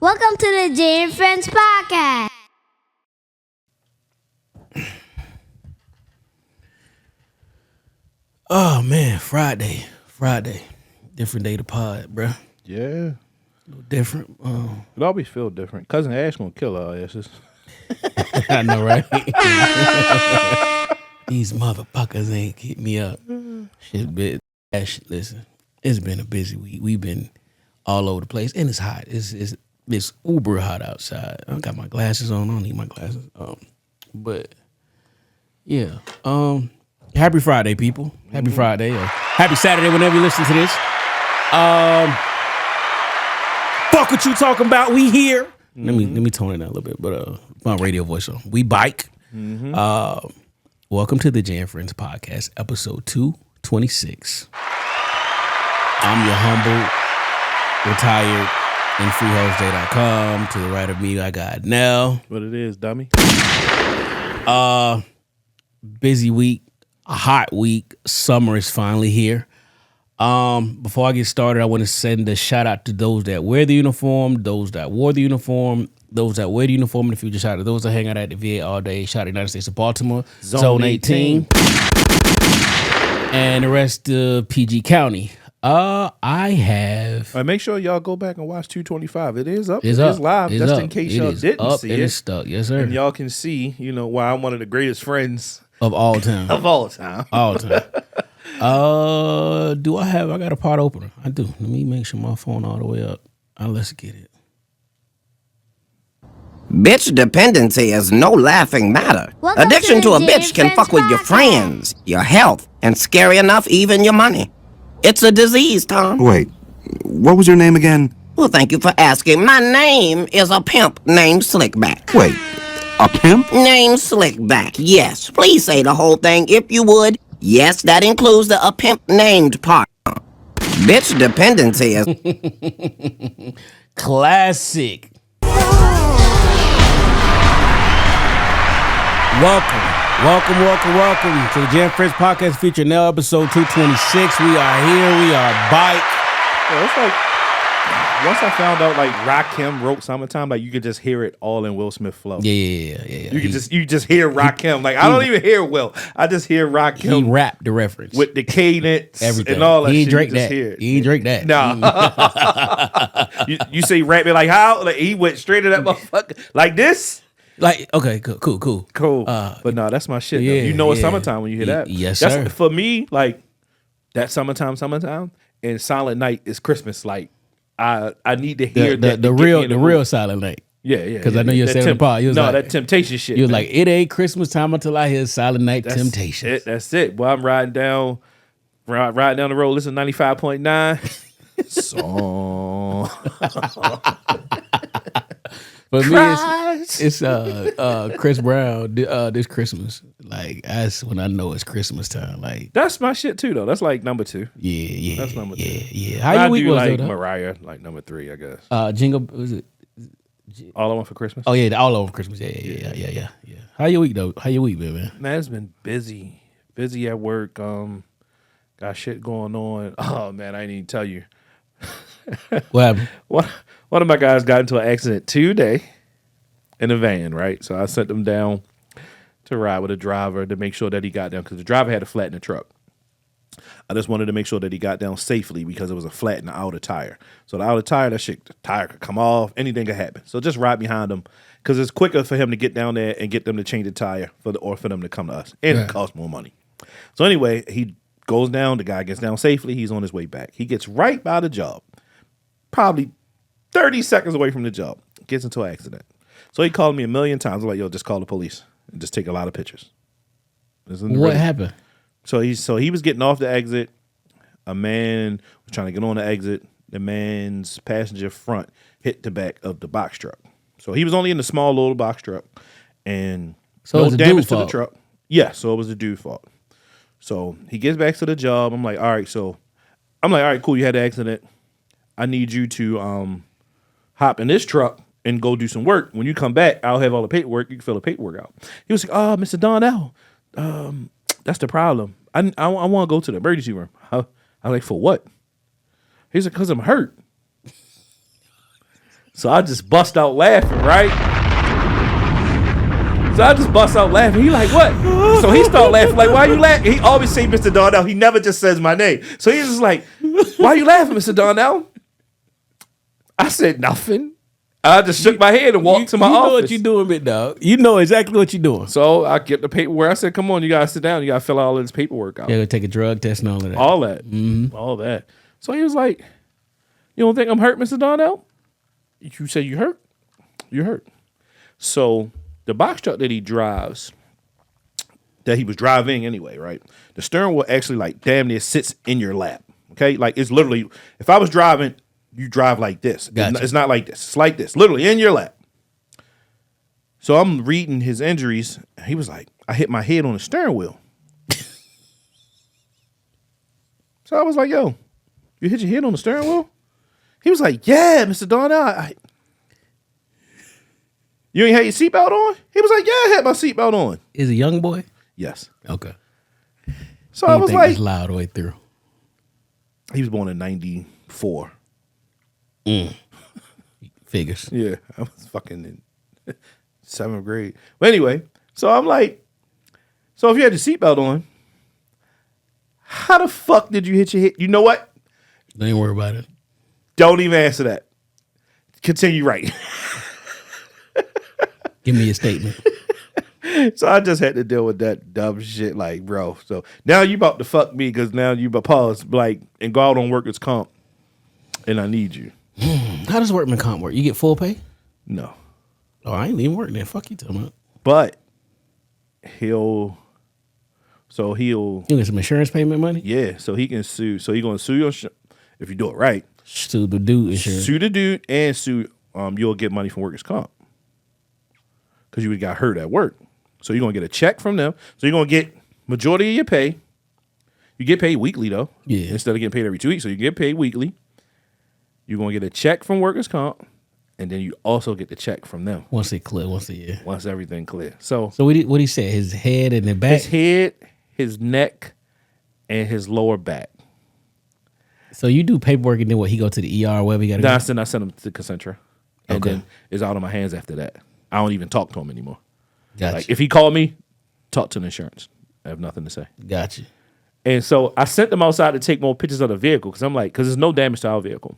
Welcome to the Jae Friends podcast. Oh man, Friday, different day to pod, bruh. Yeah, A little different. it always feel different. Cousin Ash gonna kill our asses. I know, right? These motherfuckers ain't hit me up. Shit, bit. Listen, it's been a busy week. We've been all over the place, and it's hot. It's uber hot outside. I got my glasses on. I don't need my glasses. But yeah. Happy Friday, people. Happy Friday. Or happy Saturday whenever you listen to this. Fuck what you talking about. We here. Let me tone it down a little bit, but my radio voice on. We bike. Welcome to the Jae Friends podcast, episode 226. I'm your humble, retired, and freehostday.com. To the right of me, I got Nell. What it is, dummy? Busy week, a hot week. Summer is finally here. Before I get started, I want to send a shout out to those that wear the uniform, those that wore the uniform, those that wear the uniform in the future. Shout out to those that hang out at the VA all day. Shout out to the United States of Baltimore, Zone 18. And the rest of PG County. I have. All right, make sure y'all go back and watch 225. It is up. It's It up. is live. It's Just up. in case It y'all is didn't up see and it. it's stuck. Yes, sir. And y'all can see, why I'm one of the greatest friends Of all time. of all time. All time. I got a pot opener. I do. Let me make sure my phone all the way up. Let's get it. Bitch dependency is no laughing matter. Welcome Addiction to to a the bitch can Jae fuck with your Friends friends, your health, and scary enough, even your money. It's a disease, Tom. Wait, what was your name again? Well, thank you for asking. My name is a pimp named Slickback. Wait, a pimp? Named Slickback, yes. Please say the whole thing if you would. Yes, that includes the a pimp named part. Bitch dependency is... Classic. Welcome to the Jae Friends podcast feature now episode 226. We are here. We are bike. Yeah, it's like, once I found out, Rakim wrote Summertime, you could just hear it all in Will Smith flow. Yeah. You just hear Rakim. I don't even hear Will. I just hear Rakim. He rapped the reference. With the cadence Everything. and all that He shit. ain't Drake You just that. hear it. He ain't Drake that. Nah. you say rap it like how? He went straight to that motherfucker. Like this? Okay, cool. Cool. But no, that's my shit. Yeah, Though. You know it's yeah. summertime when you hear that. Yes, that's, sir. For me, that summertime, and Silent Night is Christmas. I need to hear that. The real Silent Night. Yeah. Because I know you said in the pod. That Temptation shit. You was man. like, it ain't Christmas time until I hear Silent Night Temptations. That's it. Well, I'm riding down the road, listen to 95.9. Song. For me, it's Chris Brown this Christmas. That's when I know it's Christmas time. That's my shit too, though. That's number 2. Yeah. That's number 2. Yeah. How your week was though? Mariah, number 3, I guess. Jingle, was it? All I Want for Christmas. Oh yeah, all over Christmas. Yeah. How your week though? How your week been, man? Man, it's been busy at work. Got shit going on. Oh man, I didn't even tell you. What happened? One of my guys got into an accident today in a van, right? So I sent him down to ride with a driver to make sure that he got down because the driver had a flat in the truck. I just wanted to make sure that he got down safely because it was a flat in the outer tire. So the outer tire, the tire could come off, anything could happen. So just ride behind him because it's quicker for him to get down there and get them to change the tire or for them to come to us. And it costs more money. So anyway, he goes down, the guy gets down safely, he's on his way back. He gets right by the job, probably 30 seconds away from the job, gets into an accident. So he called me a million times. I'm like, yo, just call the police and just take a lot of pictures. What happened? So he was getting off the exit. A man was trying to get on the exit. The man's passenger front hit the back of the box truck. So he was only in the small little box truck, and So no it's damage the to the fault. truck. Yeah, so it was the dude's fault. So he gets back to the job. I'm like, all right, cool. You had an accident. I need you to hop in this truck and go do some work. When you come back, I'll have all the paperwork. You can fill the paperwork out. He was like, oh, Mr. Donnell, that's the problem. I want to go to the emergency room. I was like, for what? He's like, because I'm hurt. So I just bust out laughing, right? So I just bust out laughing. He like, what? So he start laughing. Like, why you laughing? He always say Mr. Darnell. He never just says my name. So he's just like, why you laughing, Mr. Darnell? I said nothing. I just shook my head and walked to my office. You know what you're doing, big dog. You know exactly what you're doing. So I get the paperwork. I said, come on, you got to sit down. You got to fill out all of this paperwork out. Yeah, take a drug test and all of that. All that. All that. So he was like, you don't think I'm hurt, Mr. Darnell? You say you hurt? You hurt. So the box truck that he drives, that he was driving anyway, right? The steering wheel actually like damn near sits in your lap. Okay? Like it's literally, if I was driving, you drive like this. Gotcha. It's not like this. It's like this. Literally in your lap. So I'm reading his injuries. And he was like, I hit my head on the steering wheel. So I was like, yo, you hit your head on the steering wheel? He was like, yeah, Mr. Darnell. You ain't had your seatbelt on? He was like, yeah, I had my seatbelt on. Is a young boy? Yes. Okay. So I was like, it's loud all the way through. he was born in 94. Figures. Yeah, I was fucking in 7th grade. But anyway, so I'm like, so if you had your seatbelt on, how the fuck did you hit your head? You know what? Don't even worry about it. Don't even answer that. Continue writing. Give me a statement. So I just had to deal with that dumb shit, like, bro. So now you about to fuck me because now you about pause, like, and go out on workers' comp, and I need you. How does workman comp work? You get full pay? No, Oh, I ain't even working there. Fuck you talking about. but he'll You get some insurance payment money? yeah, so he can sue. So he gonna sue your if you do it right. Sue the dude insurance. Sue the dude and sue. You'll get money from workers' comp because you got hurt at work. So you're gonna get a check from them. So you're gonna get majority of your pay. You get paid weekly though. Yeah. Instead of getting paid every 2 weeks, so you get paid weekly. You're gonna get a check from workers' comp, and then you also get the check from them Once it clear, once a year. once everything clear. So So what he said? His head and the back? his head, his neck, and his lower back. So you do paperwork and then what? He go to the ER, wherever he got to Then go? I sent him to Concentra, and Okay. then it's out of my hands after that. I don't even talk to him anymore. Gotcha. Like if he called me, talk to the insurance. I have nothing to say. Gotcha. And so I sent them outside to take more pictures of the vehicle because I'm like, because there's no damage to our vehicle.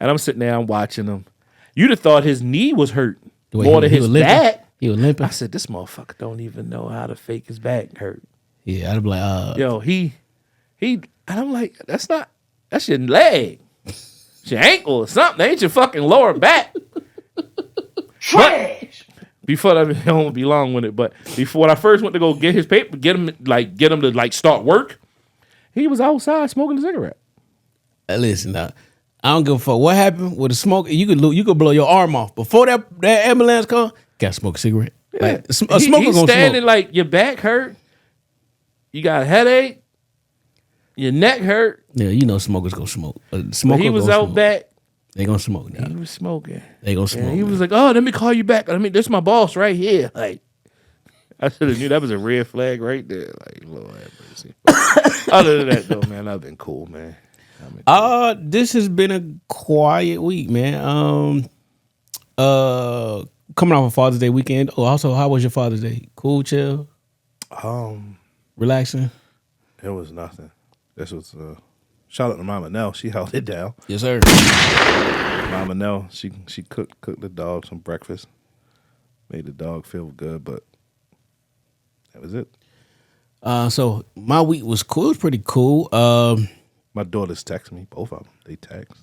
And I'm sitting there, I'm watching him. You'd have thought his knee was hurt The way more he than was his limping? back. He was limping? I said, this motherfucker don't even know how to fake his back hurt. Yeah, I'd be like, Yo, he, and I'm like, that's your leg. It's your ankle or something. That ain't your fucking lower back. Trash. Before that, I don't be long with it, but before when I first went to go get his paper, get him to like start work, he was outside smoking a cigarette. listen, now, I don't give a fuck what happened with the smoke. You could blow your arm off before that ambulance come. Got to smoke a cigarette. Like a smoker He's gonna standing smoke. like your back hurt, you got a headache, your neck hurt. Yeah, you know smokers gonna smoke. But Smoker he was gonna out smoke. back. They gonna smoke now. He was smoking. They gonna And smoke. he now. was like, "Oh, let me call you back. I mean, this is my boss right here." Like, I should have knew that was a red flag right there. Like, Lord have mercy. Other than that, though, man, I've been cool, man. This has been a quiet week, man. Coming off a Father's Day weekend. Oh, also, how was your Father's Day? Cool, chill, relaxing. It was nothing. This was shout out to Mama Nell. She held it down. Yes, sir. Mama Nell, she cooked the dog some breakfast, made the dog feel good, but that was it. So my week was cool. It was pretty cool. My daughters text me, both of them. They text.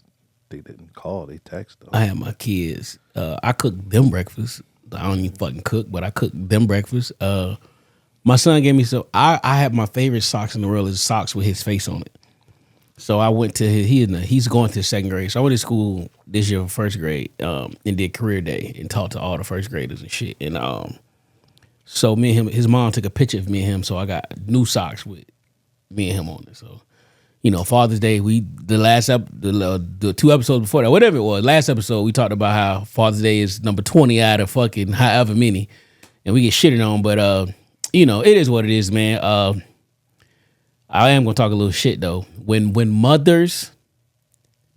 They didn't call. They text though. I had my kids. I cooked them breakfast. I don't even fucking cook, but I cooked them breakfast. My son gave me I have my favorite socks in the world is socks with his face on it. So I went to he's going to second grade. So I went to school this year for first grade and did career day and talked to all the first graders and shit. And so me and him, his mom took a picture of me and him. So I got new socks with me and him on it. So, you know, Father's Day, the 2 episodes before that, whatever it was, last episode, we talked about how Father's Day is number 20 out of fucking however many. And we get shitted on, but, you know, it is what it is, man. I am going to talk a little shit, though. When mothers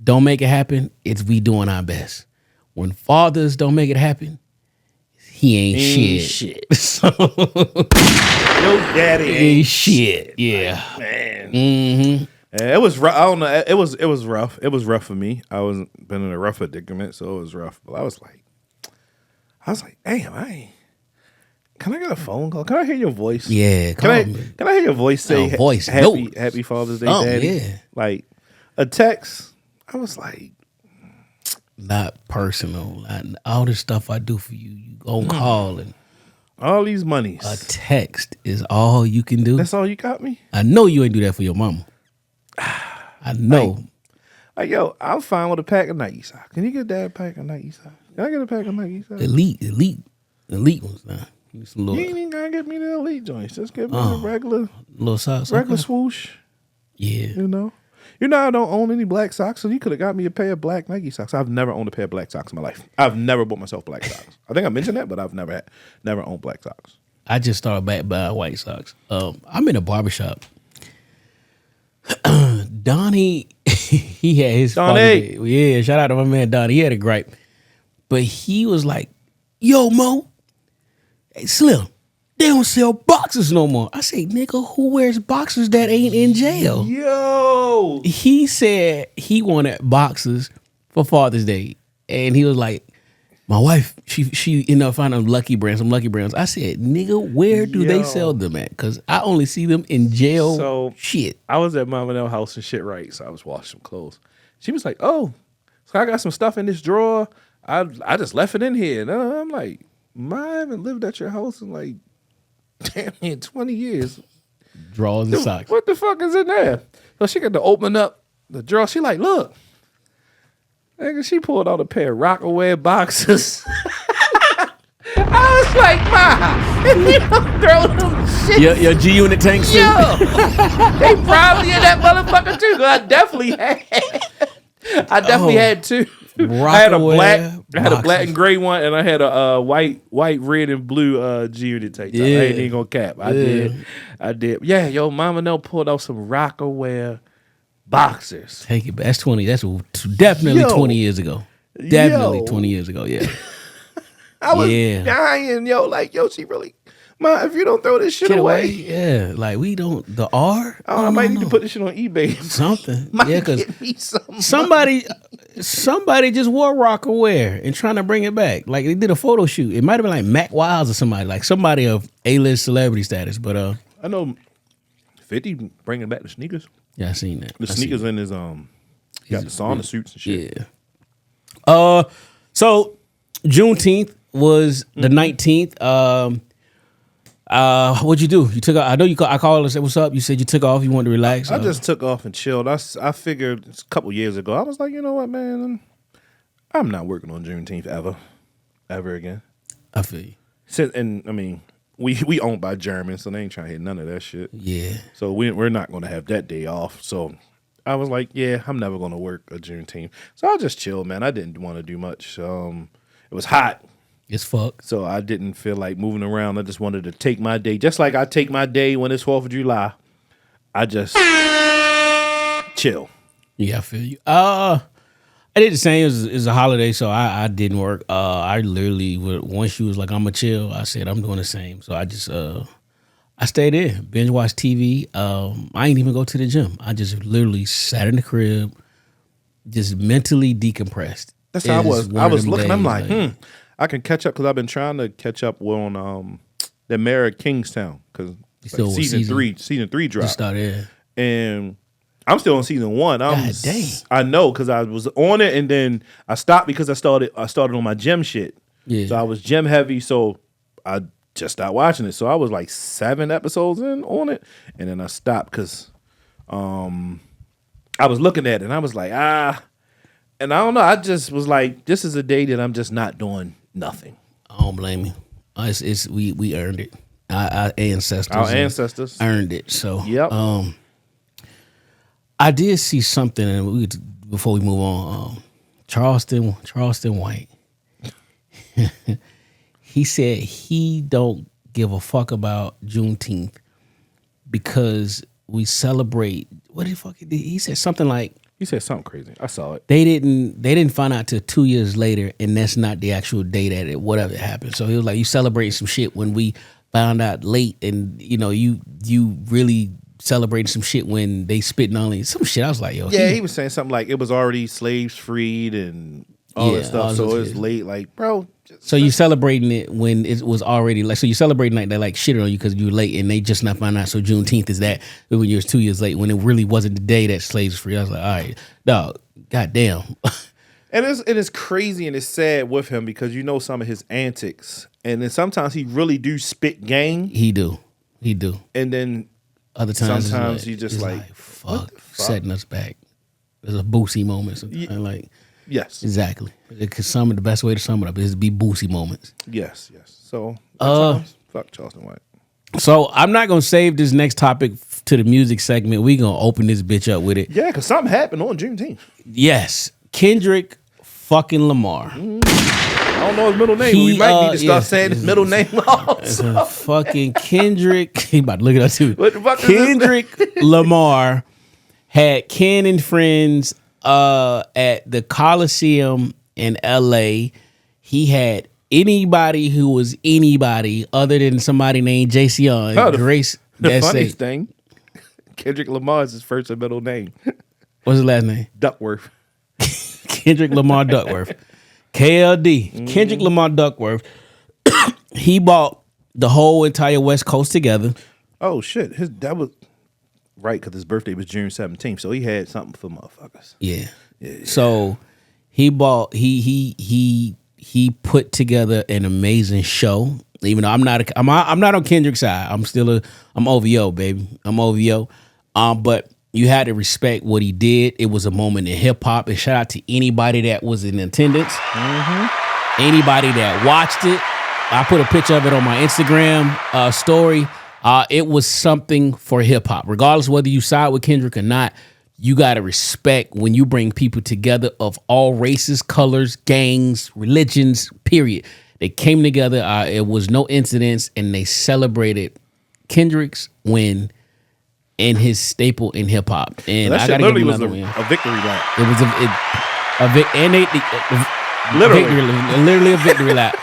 don't make it happen, it's we doing our best. when fathers don't make it happen, he ain't shit. So, Your daddy ain't shit. Yeah. Man. Mm-hmm. It was rough. I don't know. It was rough. It was rough for me. I was been in a rough predicament, so it was rough. But I was like, damn, can I get a phone call? Can I hear your voice? Yeah, Can I hear your voice say happy Father's Day, Daddy? Yeah. Like a text. I was like, not personal. Not all the stuff I do for you. You go call and all these monies. a text is all you can do. That's all you got me? I know you ain't do that for your mama. I know. Like, yo, I'm fine with a pack of Nike socks. Can you get Dad a pack of Nike socks? Can I get a pack of Nike socks? Elite ones now. Some You little, ain't even gotta get me the elite joints. Just get me the regular socks. regular Okay. swoosh. Yeah. You know? I don't own any black socks, so you could have got me a pair of black Nike socks. I've never owned a pair of black socks in my life. I've never bought myself black socks. I think I mentioned that, but I've never owned black socks. I just started back buying white socks. I'm in a barbershop. Donnie, he had his Donnie. Father's Day. Yeah, shout out to my man Donnie. He had a gripe. But he was like, yo, Mo, hey, Slim, they don't sell boxers no more. I say, nigga, who wears boxers that ain't in jail? Yo! He said he wanted boxers for Father's Day. And he was like, my wife, she ended up finding some Lucky Brands. I said, nigga, where do they sell them at? Because I only see them in jail. So shit. I was at Mama Nell house and shit, right? So I was washing some clothes. She was like, oh, so I got some stuff in this drawer. I just left it in here. And I'm like, I haven't lived at your house in like damn near 20 years. Drawers and socks. What the fuck is in there? So she got to open up the drawer. She like, look. Nigga, she pulled out a pair of Rockaway boxes. I was like, Ma, if you don't throw them shit. Your G-Unit tank suit. Yo, they probably in that motherfucker too. 'Cause I definitely had two. I had a black and gray one, and I had a white, red, and blue G-Unit tank. Yeah. I ain't even gonna cap. I did. Yeah, yo, Mama Nell pulled out some Rockaway boxers. Take it back. That's 20. That's definitely 20 years ago. Definitely Yo. 20 years ago. Yeah. I was dying, yo. Like, yo, she really, Ma, if you don't throw this shit away. Yeah. Like, we don't, the R? I might need to put this shit on eBay. Something. Might Yeah, because get me some somebody just wore Rockaware and trying to bring it back. Like, they did a photo shoot. It might have been like Mac Wiles or somebody. Like, somebody of A-list celebrity status. But, I know 50 bringing back the sneakers. yeah, I seen that. The sneakers in his, got the sauna suits and shit. Yeah. So Juneteenth was the 19th. What'd you do? You took off. I know I called and said, what's up? You said you took off. You wanted to relax. I just took off and chilled. I figured a couple years ago, I was like, you know what, man? I'm not working on Juneteenth ever again. I feel you. And I mean, we owned by Germans, so they ain't trying to hit none of that shit. Yeah. So we're not going to have that day off. So I was like, yeah, I'm never going to work a Juneteenth. So I just chilled, man. I didn't want to do much. It was hot. It's fuck. So I didn't feel like moving around. I just wanted to take my day. Just like I take my day when it's 4th of July. I just chill. Yeah, I feel you. I did the same. It was a holiday, so I didn't work. I literally, once she was like, I'm going to chill, I said, I'm doing the same. So I just, I stayed in, binge watched TV. I ain't even go to the gym. I just literally sat in the crib, just mentally decompressed. That's how I was. I was looking, I'm like, I can catch up because I've been trying to catch up on the Mayor of Kingstown because like season three dropped. Just started. And I'm still on season 1. God dang. I know because I was on it and then I stopped because I started on my gym shit. Yeah. So I was gym heavy, so I just stopped watching it. So I was like 7 episodes in on it, and then I stopped because I was looking at it and I was like, and I don't know. I just was like, this is a day that I'm just not doing nothing. I don't blame you. We earned it. Our ancestors earned it. So yep. I did see something, and before we move on, Charleston White. He said he don't give a fuck about Juneteenth because we celebrate. What the fuck? He said something like He said something crazy. I saw it. They didn't find out till 2 years later, and that's not the actual day that whatever happened. So he was like, you celebrating some shit when we found out late, and you really celebrating some shit when they spitting on some shit. I was like, yo, Yeah, he was saying something like it was already slaves freed and all that stuff. So it's late, like, bro. So you celebrating it when it was already like, so you celebrating like they like shitted on you because you were late, and they just not find out. So Juneteenth is that when you was 2 years late, when it really wasn't the day that slaves were free. I was like, all right, dog, goddamn. And it's crazy and it's sad with him because you know some of his antics, and then sometimes he really do spit game. He do, and then other times sometimes he just like fuck, setting us back. There's a Boosie moment, like. Yes, exactly. Because the best way to sum it up is to be Boosie moments. Yes. So, fuck Charleston White. So I'm not gonna save this next topic to the music segment. We gonna open this bitch up with it. Yeah, because something happened on Juneteenth. Yes, Kendrick fucking Lamar. I don't know his middle name. We might need to start saying his middle name also. Fucking Kendrick. He about to look it up too. What the fuck is Kendrick Lamar had Ken and Friends at the Coliseum in LA. He had anybody who was anybody other than somebody named JC Grace. The funniest thing, Kendrick Lamar is his first and middle name. What's his last name? Duckworth. Kendrick Lamar Duckworth. KLD. Mm-hmm. Kendrick Lamar Duckworth. He bought the whole entire West Coast together. Oh shit. That was right, because his birthday was June 17th, so he had something for motherfuckers. Yeah. So he bought he put together an amazing show. Even though I'm not on Kendrick's side. I'm OVO, baby. I'm OVO. But you had to respect what he did. It was a moment in hip hop. And shout out to anybody that was in attendance. Mm-hmm. Anybody that watched it. I put a picture of it on my Instagram story. It was something for hip hop. Regardless whether you side with Kendrick or not, you got to respect when you bring people together of all races, colors, gangs, religions, period. They came together. It was no incidents, and they celebrated Kendrick's win and his staple in hip hop. And that I shit got to give literally him was another a victory lap. It was literally a victory lap.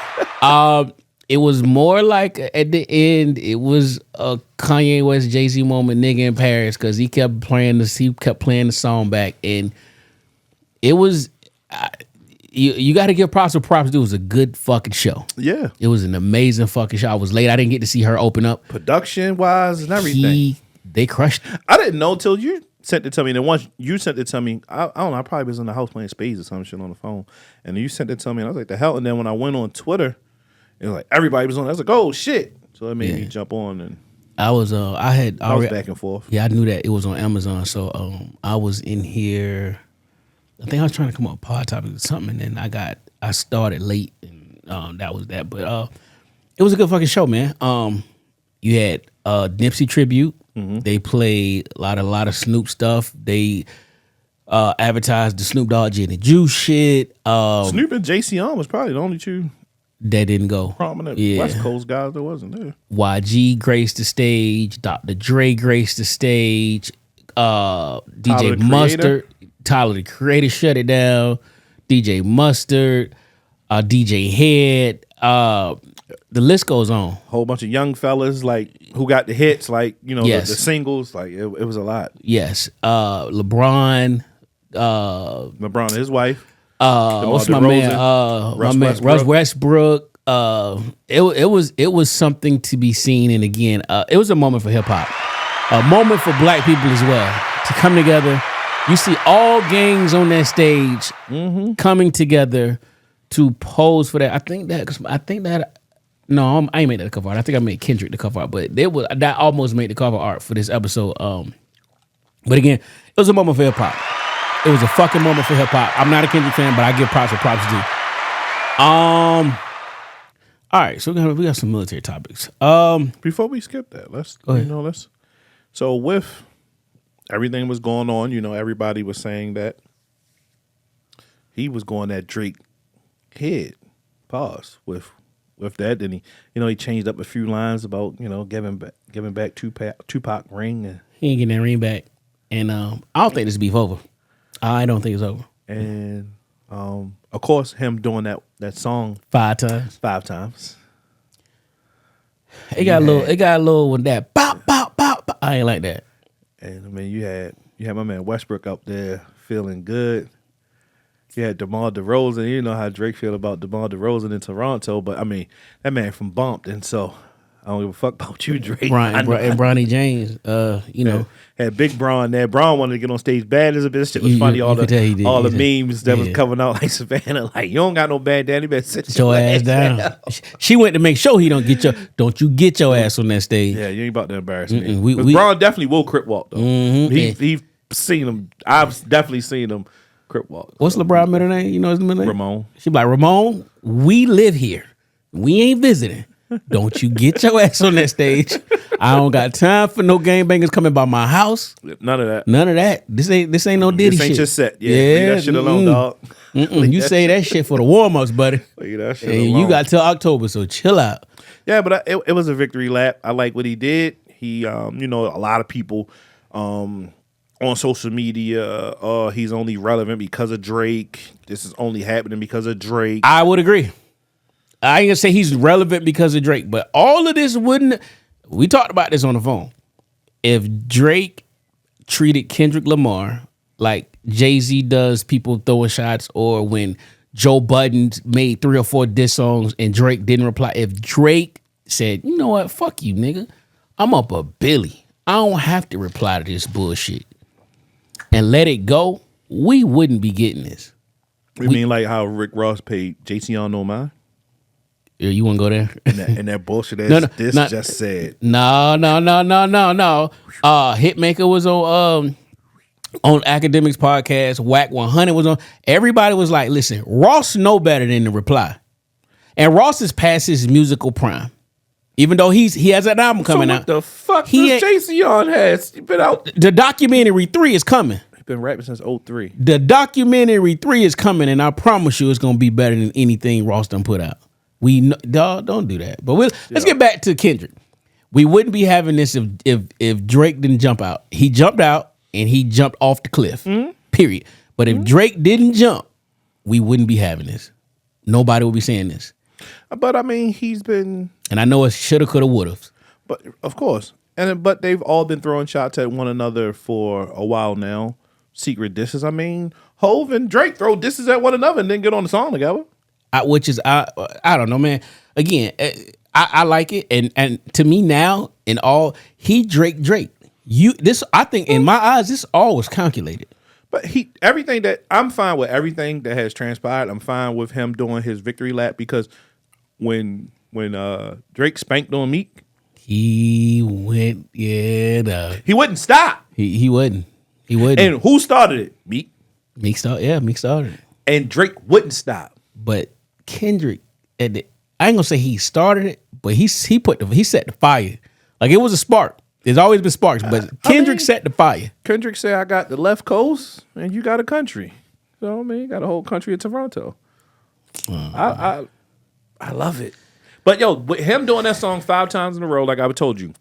It was more like at the end, it was a Kanye West Jay-Z moment, nigga in Paris, because he kept playing the song back, and it was you got to give props to props. It was a good fucking show. Yeah, it was an amazing fucking show. I was late. I didn't get to see her open up production wise and everything. They crushed it. I didn't know till you sent it to me. And then once you sent it to me, I don't know. I probably was in the house playing spades or some shit on the phone, and then you sent it to me, and I was like, the hell. And then when I went on Twitter, it was like everybody was on. I was like, oh shit! So it made me jump on, and I was I was back and forth. Yeah, I knew that it was on Amazon, so I was in here. I think I was trying to come up with a pod topic or something, and then I started late, and that was that. But it was a good fucking show, man. You had Nipsey tribute. Mm-hmm. They played a lot of Snoop stuff. They advertised the Snoop Dogg Gin and Juice shit. Snoop and JC was probably the only two that didn't go. Prominent West Coast guys that wasn't there. YG graced the stage. Dr. Dre graced the stage. DJ Mustard. Tyler the Creator shut it down. DJ Mustard. DJ Head. The list goes on. Whole bunch of young fellas like who got the hits, like, you know, the singles. Like it was a lot. Yes. LeBron and his wife. What's my man? Russ Westbrook. It was something to be seen, and again, it was a moment for hip hop, a moment for black people as well to come together. You see all gangs on that stage coming together to pose for that. I think that. No, I ain't made that the cover art. I think I made Kendrick the cover art, but that almost made the cover art for this episode. But again, it was a moment for hip hop. It was a fucking moment for hip hop. I'm not a Kendrick fan, but I give props where props due. All right, so we got some military topics. Before we skip that, let's go ahead. So with everything was going on, you know, everybody was saying that he was going at Drake head. Pause with that. Then he changed up a few lines about, you know, giving back Tupac ring. He ain't getting that ring back, and I don't think this beef over. I don't think it's over. And of course, him doing that song 5 times. 5 times. It got a little with that bop bop bop. Bop. I ain't like that. And I mean, you had my man Westbrook up there feeling good. You had DeMar DeRozan. You know how Drake feel about DeMar DeRozan in Toronto, but I mean, that man from Bumpton, so I don't give a fuck about you, Drake. And Bronny James, you know. Had Big Bron there. Bron wanted to get on stage bad as a bitch. Shit was funny. All the memes that was coming out like Savannah. Like, you don't got no bandana. You better sit your ass down. She went to make sure he don't get your ass on that stage. Yeah, you ain't about to embarrass me. Bron definitely will crip walk though. He's seen him. I've definitely seen him crip walk. What's LeBron's middle name? You know his middle name? Ramon. She be like, Ramon, we live here. We ain't visiting. Don't you get your ass on that stage. I don't got time for no gangbangers coming by my house. None of that. None of that. This ain't no Diddy shit. This ain't your set. Yeah, leave that shit alone, dog. You say that shit for the warm-ups, buddy. Leave that shit and alone. you got till October, so chill out. Yeah, but it was a victory lap. I like what he did. He, a lot of people on social media, he's only relevant because of Drake. This is only happening because of Drake. I would agree. I ain't gonna say he's relevant because of Drake, but all of this wouldn't. We talked about this on the phone. If Drake treated Kendrick Lamar like Jay-Z does people throwing shots, or when Joe Budden made 3 or 4 diss songs and Drake didn't reply. If Drake said, you know what, fuck you, nigga, I'm up a Billy. I don't have to reply to this bullshit, and let it go, we wouldn't be getting this. You mean like how Rick Ross paid JT on No Mind? Yeah, you want to go there? And that bullshit that just said. No. Hitmaker was on Academics Podcast. Whack 100 was on. Everybody was like, listen, Ross know better than to reply. And Ross is past his musical prime. Even though he has an album coming out. What the fuck does Jason has been out? The documentary 3 is coming. He's been rapping since 03. The documentary 3 is coming, and I promise you it's going to be better than anything Ross done put out. We know, dog, don't do that. But let's get back to Kendrick. We wouldn't be having this if Drake didn't jump out. He jumped out and he jumped off the cliff. Period. But if Drake didn't jump, we wouldn't be having this. Nobody would be saying this. But I mean, he's been, and I know it's shoulda, coulda, woulda. But of course, but they've all been throwing shots at one another for a while now. Secret disses. I mean, Hove and Drake throw disses at one another and then get on the song together. I don't know, man. Again, I like it, and to me now, in all, Drake. I think in my eyes, this all was calculated. But I'm fine with everything that has transpired. I'm fine with him doing his victory lap, because when Drake spanked on Meek, he went, he wouldn't stop. He wouldn't. And who started it? Meek. Meek started it. And Drake wouldn't stop. But Kendrick, I ain't gonna say he started it, but he set the fire. Like, it was a spark. There's always been sparks, but Kendrick set the fire. Kendrick said, I got the left coast and you got a country. So I mean, you got a whole country in Toronto. I love it. But yo, with him doing that song 5 times in a row, like I told you,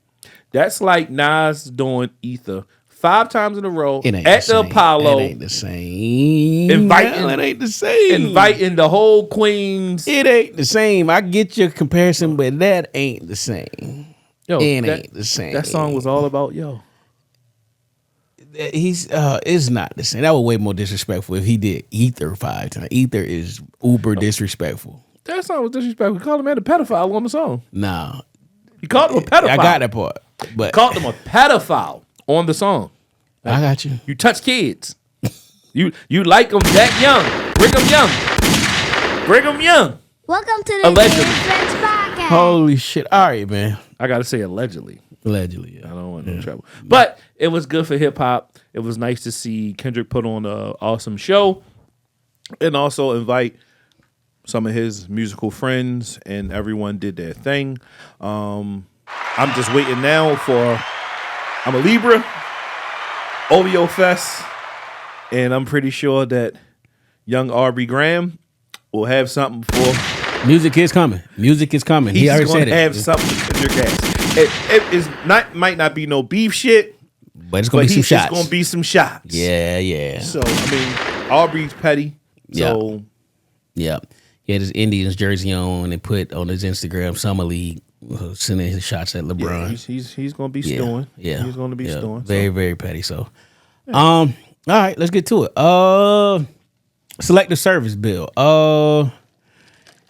that's like Nas doing Ether 5 times in a row at the Apollo. It ain't the same. It ain't the same. Inviting the whole Queens. It ain't the same. I get your comparison, but that ain't the same. Yo, ain't the same. That song was all about it's not the same. That was way more disrespectful if he did Ether 5 times. Ether is uber disrespectful. That song was disrespectful. He called him a pedophile on the song. Nah. He called him a pedophile. I got that part. But called him a pedophile on the song. I got you. You touch kids. You like them that young. Bring them young. Welcome to the Allegedly. Jae Friends Podcast. Holy shit. All right, man. I got to say allegedly. Allegedly, yeah. I don't want no trouble. But it was good for hip hop. It was nice to see Kendrick put on an awesome show and also invite some of his musical friends, and everyone did their thing. I'm just waiting now for, I'm a Libra, OVO Fest, and I'm pretty sure that young Aubrey Graham will have something for. Music is coming. He already said it. He's going to have something for Kendrick ass. It might not be no beef shit, But it's gonna be some shots. It's gonna be some shots. Yeah. So I mean, Aubrey's petty. So yeah. He had his Indians jersey on and put on his Instagram Summer League, sending his shots at LeBron. Yeah, he's gonna be stewing. Yeah, he's gonna be stewing. Very, very petty. So, all right, let's get to it. Selective service bill.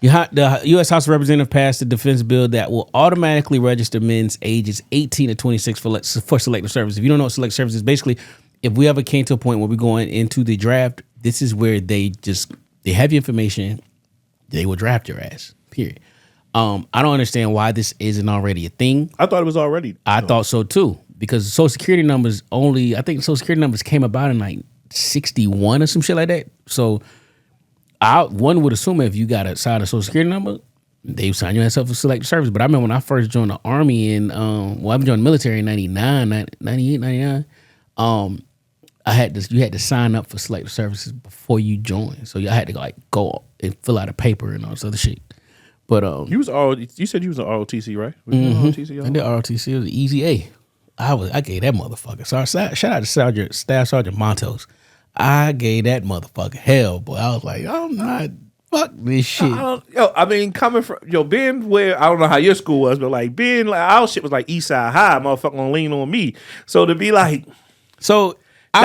The U.S. House of Representatives passed a defense bill that will automatically register men's ages 18 to 26 for selective service. If you don't know what selective service is, basically, if we ever came to a point where we're going into the draft, this is where they have your information, they will draft your ass. Period. I don't understand why this isn't already a thing. I thought it was already. I thought so too, because Social Security numbers I think Social Security numbers came about in like 61 or some shit like that. So one would assume if you got a Social Security number, they sign your ass up for selective service. But I remember when I first joined the Army I joined the military in 98, 99. You had to sign up for selective services before you joined. So I had to go and fill out a paper and all this other shit. But you said you was an ROTC, right? ROTC, I did ROTC. It was an easy A. I gave that motherfucker. So shout out to Staff Sergeant Montos. I gave that motherfucker hell, boy. I was like, I'm not, fuck this shit. Coming from being where I don't know how your school was, but being our shit was like East Side High, motherfucker gonna lean on me. So to be like, I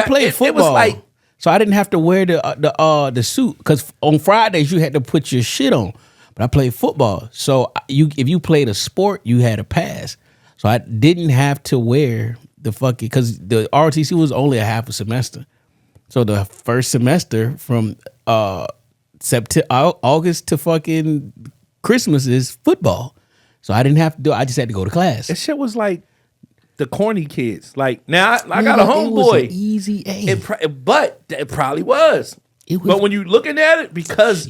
played football. It was like, so I didn't have to wear the suit because on Fridays you had to put your shit on. But I played football, so if you played a sport, you had a pass. So I didn't have to wear the fucking because the ROTC was only a half a semester. So the first semester from August to fucking Christmas is football. So I didn't have to do it. I just had to go to class. That shit was like the corny kids. Like now I got a homeboy. It was an easy A. But it probably was. But when you looking at it, because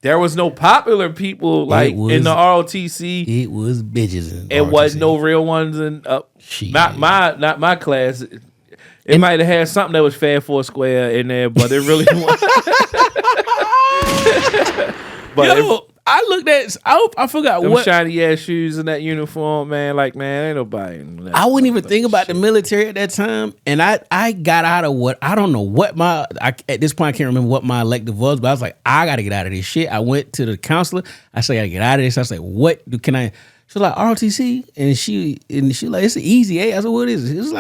there was no popular people in the ROTC. It was bitches in it ROTC. wasn't no real ones in not my class. It might have had something that was Fair Four Square in there, but it really wasn't. I looked at. I forgot them what shiny ass shoes and that uniform, man. Ain't nobody. I wouldn't even think about the military at that time, and I got out of what I don't know what at this point I can't remember what my elective was, but I was like, I got to get out of this shit. I went to the counselor. I said, I got to get out of this. I was like, what can I? She was like, ROTC, and she like, it's an easy A. I said, what is it? It's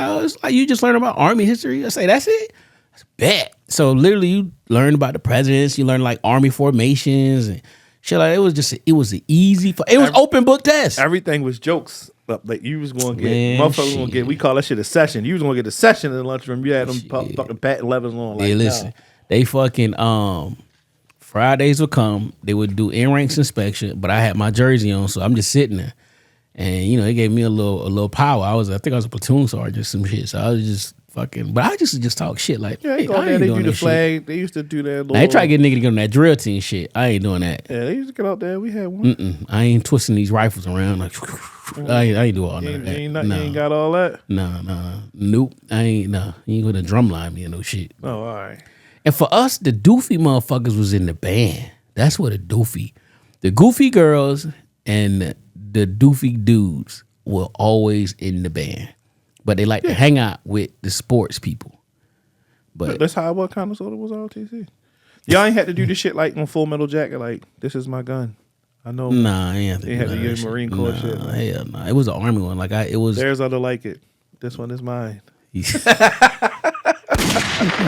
like you just learn about Army history. I say, that's it. I said, bet. So literally, you learn about the presidents. You learn Army formations and shit. Like it was an easy. It was open book test. Everything was jokes. Like you was going to get motherfuckers going to get. We call that shit a session. You was going to get a session in the lunchroom. You had them fucking patent levers on. Like, listen, they fucking Fridays would come. They would do in-ranks inspection, but I had my jersey on, so I'm just sitting there. And they gave me a little power. I think I was a platoon sergeant or some shit. So I was just fucking, but I just talk shit like, yeah, hey, they do the flag. Shit. They used to do that. They try to get nigga to get on that drill team shit. I ain't doing that. Yeah, they used to get out there. We had one. I ain't twisting these rifles around like. I ain't do all that. You ain't got all that. Nah. Nope. I ain't. Nah. You ain't gonna drumline me or no shit. Oh, all right. And for us, the doofy motherfuckers was in the band. That's what the goofy girls and the doofy dudes were always in the band, but they like to hang out with the sports people. But that's how what kind of soda was ROTC. Y'all ain't had to do this shit like on Full Metal Jacket. Like this is my gun. I know. Nah, I ain't had to get Marine Corps shit. Hell nah. It was an Army one. It was. There's other like it. This one is mine.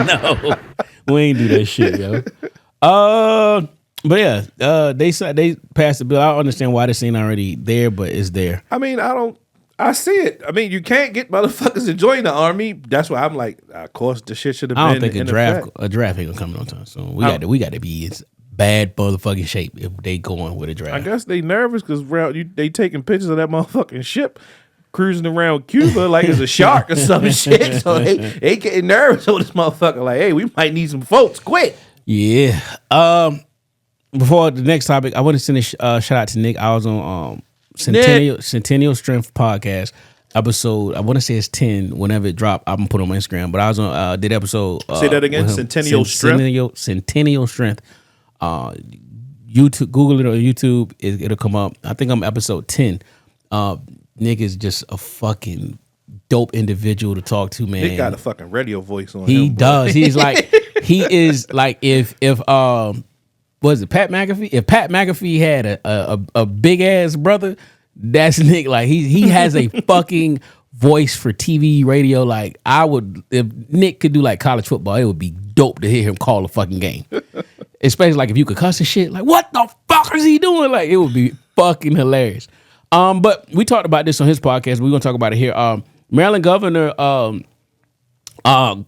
No, we ain't do that shit, yo. But yeah, they passed the bill. I don't understand why this ain't already there, but it's there. I mean, I see it. I mean, you can't get motherfuckers to join the Army. That's why I'm like, of course, the shit should have been. I don't think a draft ain't gonna come no time soon. We got to be in bad motherfucking shape if they going with a draft. I guess they nervous because they taking pictures of that motherfucking ship cruising around Cuba like it's a shark or some shit. So they getting nervous over this motherfucker. Like, hey, we might need some folks quick. Yeah. Before the next topic, I want to send a shout out to Nick. I was on Centennial Strength podcast episode. I want to say it's 10. Whenever it dropped, I'm gonna put it on my Instagram. But I was on did episode. Say that again. Centennial Strength. Centennial Strength. YouTube. Google it on YouTube. It'll come up. I think I'm episode 10. Nick is just a fucking dope individual to talk to, man. Nick got a fucking radio voice on him. He bro. does. He's like, he is like, if was it Pat McAfee? If Pat McAfee had a big ass brother, that's Nick. Like he has a fucking voice for TV, radio. Like I would, if Nick could do like college football, it would be dope to hear him call a fucking game. Especially like if you could cuss and shit. Like what the fuck is he doing? Like it would be fucking hilarious. But we talked about this on his podcast. We're gonna talk about it here. Maryland Governor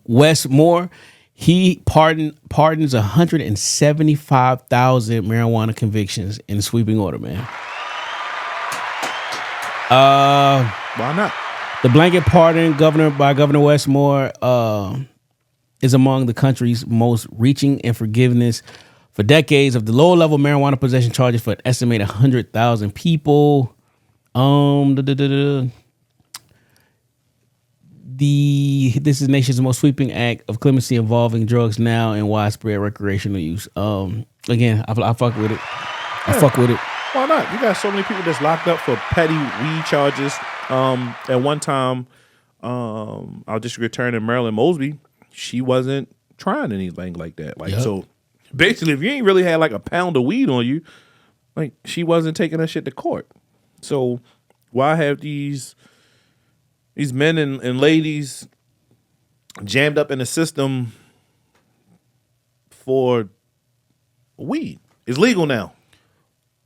Wes Moore, he pardons 175,000 marijuana convictions in sweeping order, man. Why not? The blanket pardon by Governor Wes Moore is among the country's most reaching in forgiveness for decades of the low-level marijuana possession charges for an estimated 100,000 people. This is the nation's most sweeping act of clemency involving drugs now and widespread recreational use. Again, I fuck with it. I fuck with it. Why not? You got so many people that's locked up for petty weed charges. At one time, our district attorney in Maryland, Mosby, she wasn't trying anything like that. Like so, basically, if you ain't really had like a pound of weed on you, like she wasn't taking that shit to court. So why have these men and ladies jammed up in the system for weed? It's legal now.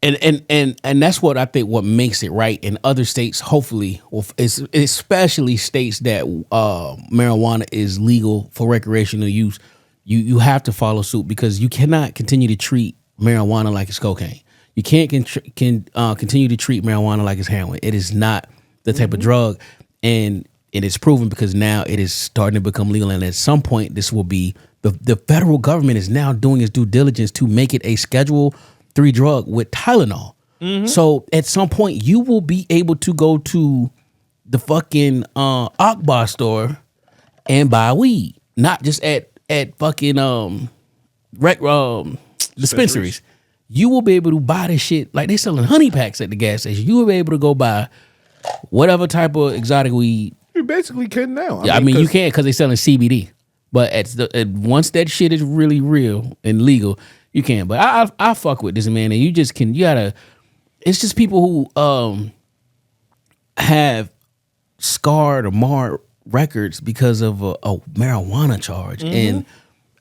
And that's what I think what makes it right in other states, hopefully, especially states that marijuana is legal for recreational use. You have to follow suit because you cannot continue to treat marijuana like it's cocaine. You can't continue to treat marijuana like it's heroin. It is not the type of drug, and it is proven because now it is starting to become legal. And at some point, this will be the federal government is now doing its due diligence to make it a Schedule III drug with Tylenol. So at some point, you will be able to go to the fucking Akbar store and buy weed, not just at fucking dispensaries. You will be able to buy this shit like they selling honey packs at the gas station. You will be able to go buy whatever type of exotic weed. You basically can now. I mean you can because they're selling CBD. But once that shit is really real and legal, you can. But I fuck with this, man, and you gotta. It's just people who have scarred or marred records because of a marijuana charge, and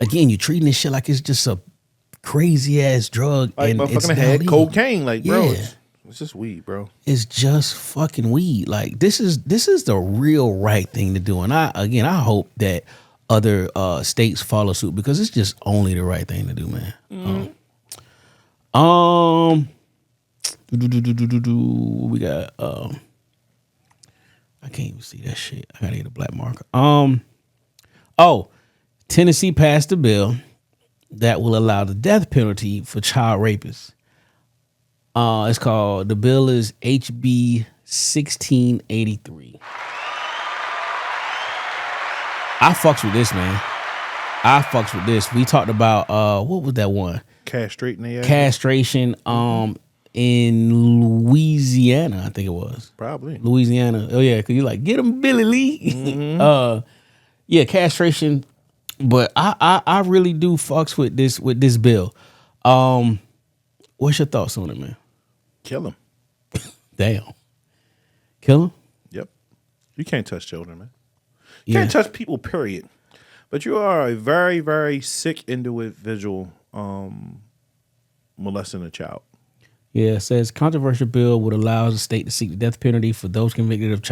again, you're treating this shit like it's just a crazy ass drug, like and it's motherfucking had illegal. cocaine, like bro. Yeah. It's just weed, bro. It's just fucking weed. Like this is the real right thing to do, and I hope that other states follow suit because it's just only the right thing to do, man. We got I can't even see that shit. I gotta get a black marker. Tennessee passed a bill that will allow the death penalty for child rapists. It's called, the bill is HB 1683. I fucks with this, man. I fucks with this. We talked about what was that one? Castrating the ass. Castration in Louisiana, I think it was. Probably. Louisiana. Oh yeah, cause you like get him Billy Lee. Yeah, castration. But I really do fucks with this bill. What's your thoughts on it, man? Kill him. Damn. Kill him? Yep. You can't touch children, man. You can't touch people, period. But you are a very, very sick individual molesting a child. Yeah, it says controversial bill would allow the state to seek the death penalty for those convicted of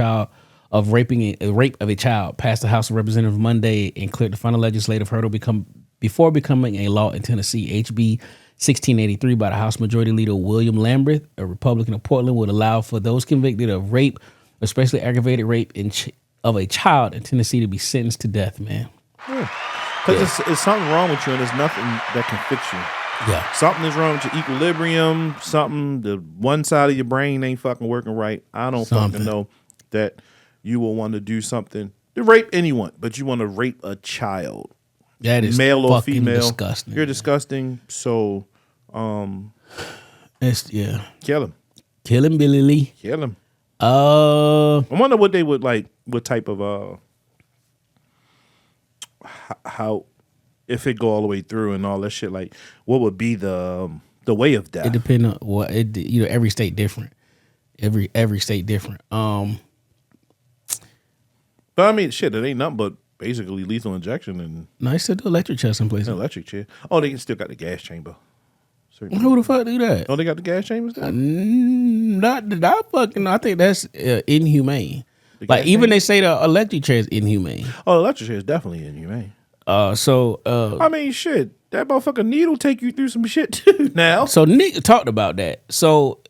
rape of a child. Passed the House of Representatives Monday and cleared the final legislative hurdle before becoming a law in Tennessee. HB 1683 by the House Majority Leader William Lamberth, a Republican of Portland, would allow for those convicted of rape, especially aggravated rape of a child in Tennessee, to be sentenced to death, man. Yeah. Because it's something wrong with you and there's nothing that can fix you. Yeah. Something is wrong with your equilibrium. The one side of your brain ain't fucking working right. I don't fucking know that you will want to do something to rape anyone, but you want to rape a child. That is male or fucking female. disgusting. You're disgusting. So, kill him. Kill him, Billy Lee. Kill him. I wonder what they would like what type of how if it go all the way through and all that shit, like what would be the way of death? It depends on what every state different. Every state different. But I mean, shit, it ain't nothing but basically lethal injection and Nice to do electric chair someplace. an electric chair. Oh, they still got the gas chamber. Who the fuck do that? Oh, they got the gas chambers there? Not fucking. I think that's inhumane. Like even they say the electric chair is inhumane. Oh, the electric chair is definitely inhumane. I mean, shit, that motherfucking needle take you through some shit too now. So Nick talked about that. So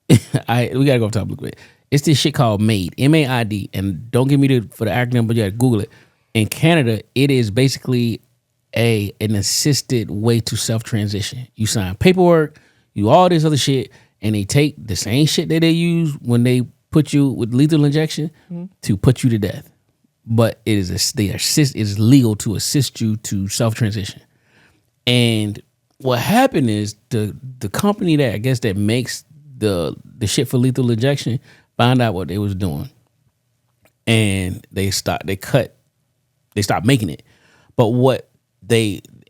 we gotta go off topic a bit. It's this shit called MAID, MAID, and don't give me for the acronym, but you gotta Google it. In Canada, it is basically an assisted way to self-transition. You sign paperwork, you all this other shit, and they take the same shit that they use when they put you with lethal injection to put you to death. But it is legal to assist you to self-transition. And what happened is the company that I guess that makes the shit for lethal injection found out what they was doing. And they stopped making it. But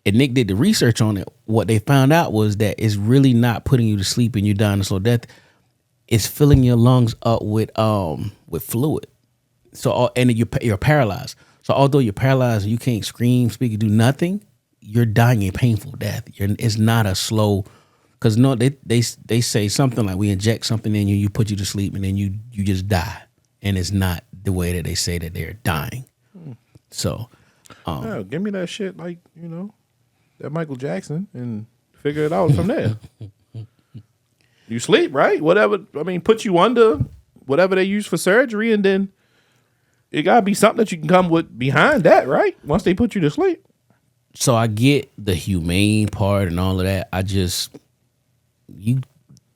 and Nick did the research on it, what they found out was that it's really not putting you to sleep and you're dying of slow death. It's filling your lungs up with fluid. So and you're paralyzed. So although you're paralyzed and you can't scream, speak, or do nothing, you're dying a painful death. It's not a slow, because no, they say something like we inject something in you, you put you to sleep, and then you just die. And it's not the way that they say that they're dying. So yeah, give me that shit like, that Michael Jackson and figure it out from there. You sleep, right? Whatever, put you under whatever they use for surgery, and then it gotta be something that you can come with behind that, right? Once they put you to sleep. So I get the humane part and all of that.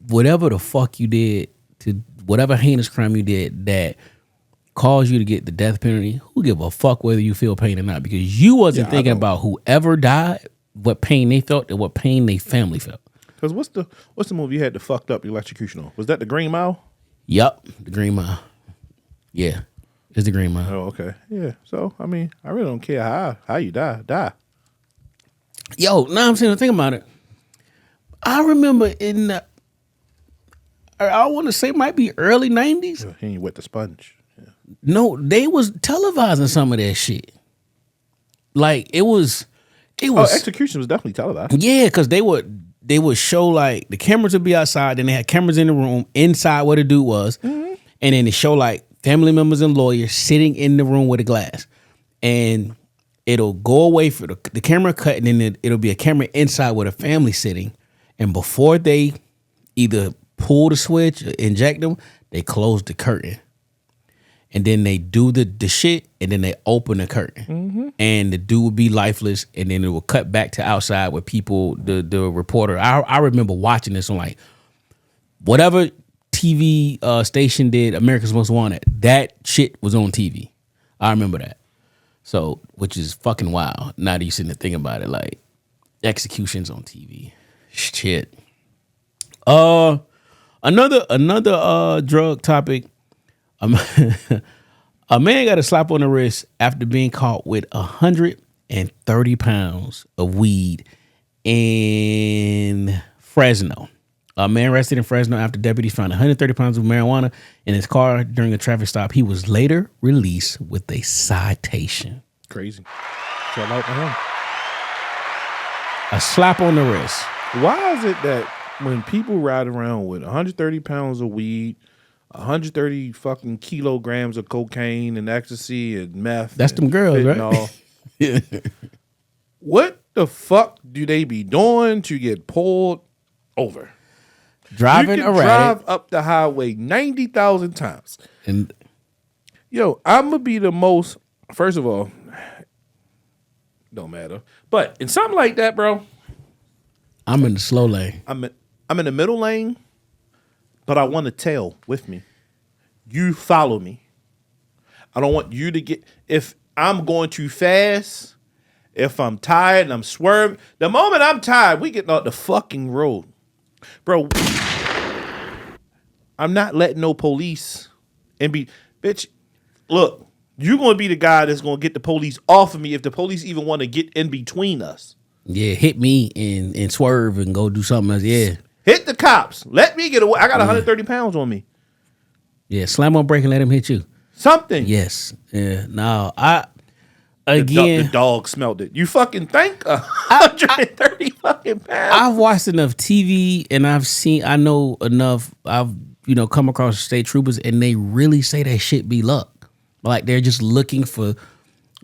Whatever the fuck you did, to whatever heinous crime you did that caused you to get the death penalty, who give a fuck whether you feel pain or not? Because you wasn't thinking about whoever died, what pain they felt, and what pain they family felt. Because what's the movie you had the fucked up electrocution on? Was that the Green Mile? Yup, the Green Mile. Yeah, it's the Green Mile. Oh, okay. Yeah. So I really don't care how you die. Yo, now I'm saying, think about it. I remember I want to say it might be early 90s. He ain't wet the sponge. Yeah. No, they was televising some of that shit. Like it was. Execution was definitely televised. Yeah, because they would show, like, the cameras would be outside, then they had cameras in the room inside where the dude was, and then they show like family members and lawyers sitting in the room with a glass, and it'll go away for the camera cut, and then it'll be a camera inside with a family sitting, and before they either pull the switch or inject them, they close the curtain. And then they do the shit, and then they open the curtain, and the dude would be lifeless, and then it will cut back to outside with people. The reporter, I remember watching this on like whatever TV station did America's Most Wanted. That shit was on TV. I remember that. So, which is fucking wild. Now that you sitting there thinking about it, like executions on TV, shit. Another drug topic. A man got a slap on the wrist after being caught with 130 pounds of weed in Fresno. A man arrested in Fresno after deputies found 130 pounds of marijuana in his car during a traffic stop. He was later released with a citation. Crazy. Shout out to him. A slap on the wrist. Why is it that when people ride around with 130 pounds of weed, 130 fucking kilograms of cocaine and ecstasy and meth. That's them girls, right? Yeah. What the fuck do they be doing to get pulled over? Driving you can erratic. drive up the highway 90,000 times. And yo, I'm gonna be the most. First of all, don't matter. But in something like that, bro, I'm in the slow lane. I'm in the middle lane. But I want to tell with me. You follow me. I don't want you to get, if I'm going too fast, if I'm tired and I'm swerving, the moment I'm tired, we get off the fucking road. Bro, I'm not letting no police and be, bitch, look, You're going to be the guy that's going to get the police off of me if the police even want to get in between us. Yeah, hit me and swerve and go do something else. Yeah. Hit the cops. Let me get away. I got 130 pounds on me. Yeah, slam on brake and let him hit you. Something. Yes. Yeah. No, The dog smelled it. You fucking think 130 fucking pounds? I've watched enough TV and I know enough. I've, come across state troopers and they really say that shit be luck. Like they're just looking for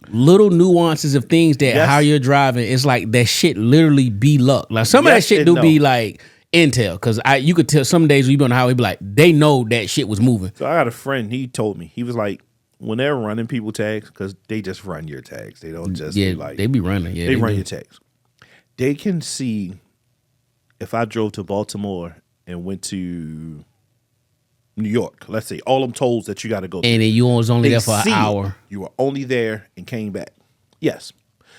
little nuances of things that how you're driving. It's like that shit literally be luck. Like some of that shit do be like intel. Cause you could tell some days when you be on the highway, be like, they know that shit was moving. So I got a friend, he told me, he was like, when they're running people tags, because they just run your tags. They don't just be like... they be running. Yeah, they run your tags. They can see if I drove to Baltimore and went to New York, let's say, all them tolls that you got to go through. And then you was only there for an hour. You were only there and came back. Yes.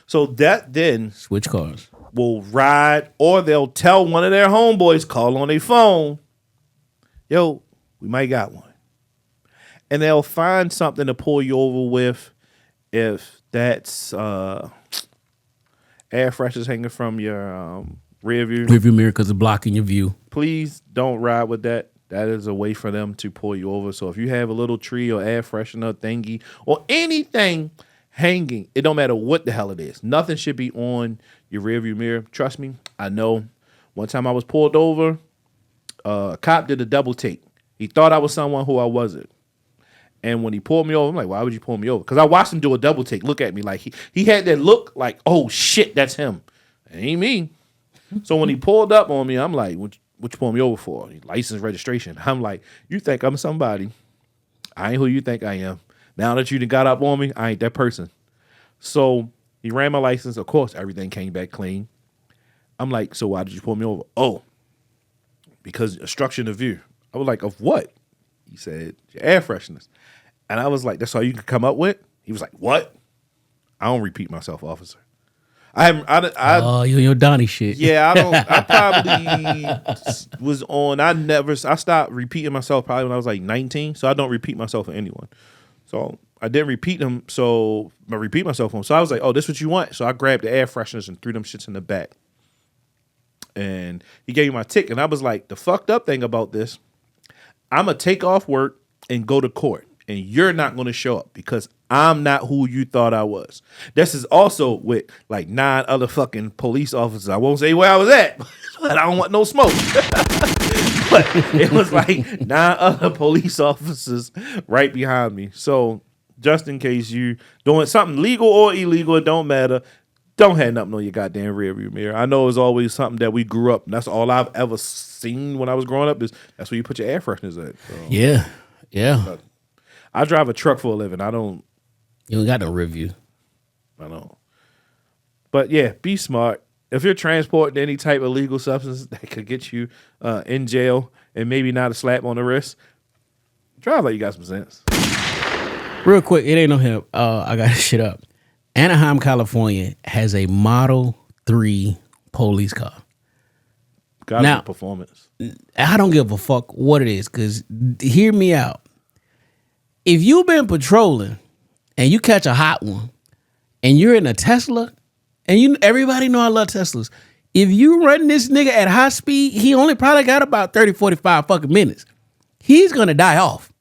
So that then... Switch cars. Will ride, or they'll tell one of their homeboys, call on their phone, yo, we might got one. And they'll find something to pull you over with if that's air fresheners hanging from your rear view. Rear view mirror because it's blocking your view. Please don't ride with that. That is a way for them to pull you over. So if you have a little tree or air freshener thingy or anything hanging, it don't matter what the hell it is. Nothing should be on your rear view mirror. Trust me, I know. One time I was pulled over, a cop did a double take. He thought I was someone who I wasn't. And when he pulled me over, I'm like, why would you pull me over? Because I watched him do a double take, look at me. Like he had that look like, oh shit, that's him. It ain't me. So when he pulled up on me, I'm like, what you pulling me over for? License, registration. I'm like, you think I'm somebody. I ain't who you think I am. Now that you done got up on me, I ain't that person. So he ran my license. Of course, everything came back clean. I'm like, so why did you pull me over? Oh, because obstruction of view. I was like, of what? He said, your air fresheners. And I was like, that's all you can come up with? He was like, what? I don't repeat myself, officer. Oh, you your Donnie shit. Yeah, I probably was on. I stopped repeating myself probably when I was like 19. So I don't repeat myself for anyone. So I didn't repeat them. So I repeat myself on. So I was like, oh, this what you want? So I grabbed the air fresheners and threw them shits in the back. And he gave me my ticket. And I was like, the fucked up thing about this, I'm going to take off work and go to court. And you're not going to show up because I'm not who you thought I was. This is also with like 9 other fucking police officers. I won't say where I was at, but I don't want no smoke. But it was like 9 other police officers right behind me. So just in case you doing something legal or illegal, it don't matter. Don't have nothing on your goddamn rearview mirror. I know it's always something that we grew up. And that's all I've ever seen when I was growing up is that's where you put your air fresheners at. So, yeah. I drive a truck for a living. You don't got no review. I know. But yeah, be smart. If you're transporting any type of illegal substance that could get you in jail and maybe not a slap on the wrist, drive like you got some sense. Real quick, it ain't no help. I got shit up. Anaheim, California has a Model 3 police car. Got performance. I don't give a fuck what it is, because hear me out. If you've been patrolling and you catch a hot one and you're in a Tesla, and everybody know I love Teslas. If you run this nigga at high speed, he only probably got about 30, 45 fucking minutes. He's going to die off.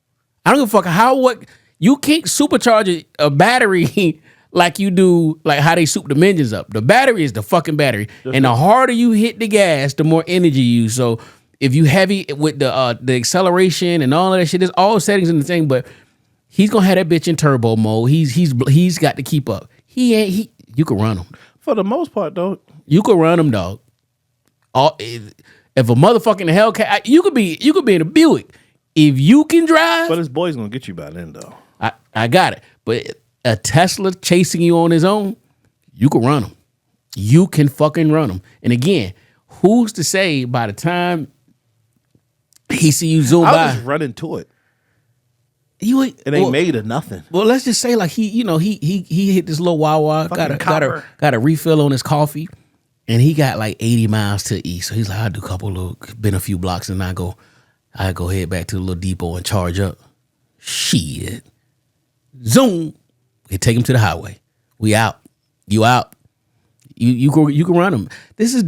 I don't give a fuck you can't supercharge a battery like you do, like how they soup the engines up. The battery is the fucking battery. And the harder you hit the gas, the more energy you use. So if you heavy with the acceleration and all of that shit, there's all settings in the thing, but he's gonna have that bitch in turbo mode. He's got to keep up. You can run him. For the most part, though. You can run him, dog. If a motherfucking Hellcat, you could be in a Buick. If you can drive. But his boy's gonna get you by then, though. I got it. But a Tesla chasing you on his own, you can run him. You can fucking run him. And again, who's to say by the time he see you zoom by, I'll just run into it. It ain't made of nothing. Well, let's just say like he hit this little Wawa, got a refill on his coffee, and he got like 80 miles to east. So he's like, I'll do been a few blocks, and I go head back to the little depot and charge up. Shit. Zoom. They take them to the highway. We out. You out. You can run them. This is,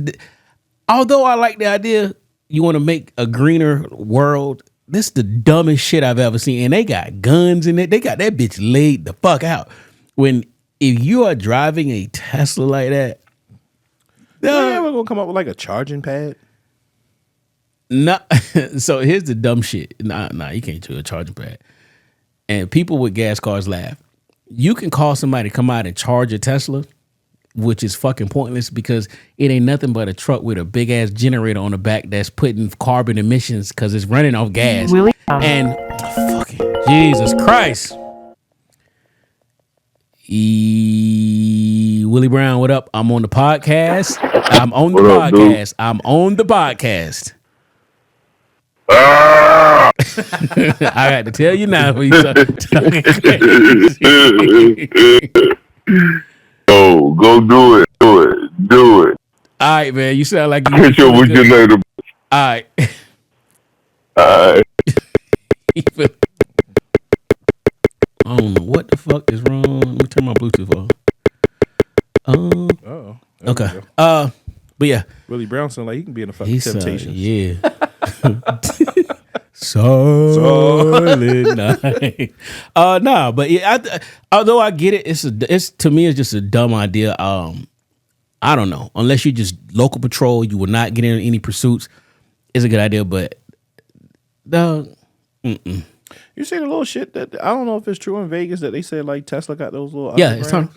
although I like the idea, you want to make a greener world. This is the dumbest shit I've ever seen. And they got guns in it. They got that bitch laid the fuck out. If you are driving a Tesla like that, yeah, we're gonna come up with like a charging pad. Nah. So here's the dumb shit. Nah, you can't do a charging pad. And people with gas cars laugh. You can call somebody to come out and charge a Tesla, which is fucking pointless because it ain't nothing but a truck with a big ass generator on the back that's putting carbon emissions because it's running off gas. Really? And fucking Jesus Christ. Willie Brown, what up? I'm on the podcast. I'm on the podcast. I'm on the podcast. I got to tell you now. When you talking crazy. Oh, go do it. Do it. All right, man. You sound like you. Catch up with you later. All right. All right. I don't know what the fuck is wrong. Let me turn my Bluetooth off. Okay. But yeah, Willie Brown sound like he can be in a fucking Temptations. Yeah. Silent night. Nah, but yeah, although I get it, it's to me it's just a dumb idea. I don't know. Unless you just local patrol, you will not get in any pursuits. It's a good idea, but You see the little shit that I don't know if it's true in Vegas that they said like Tesla got those little it's tunnel.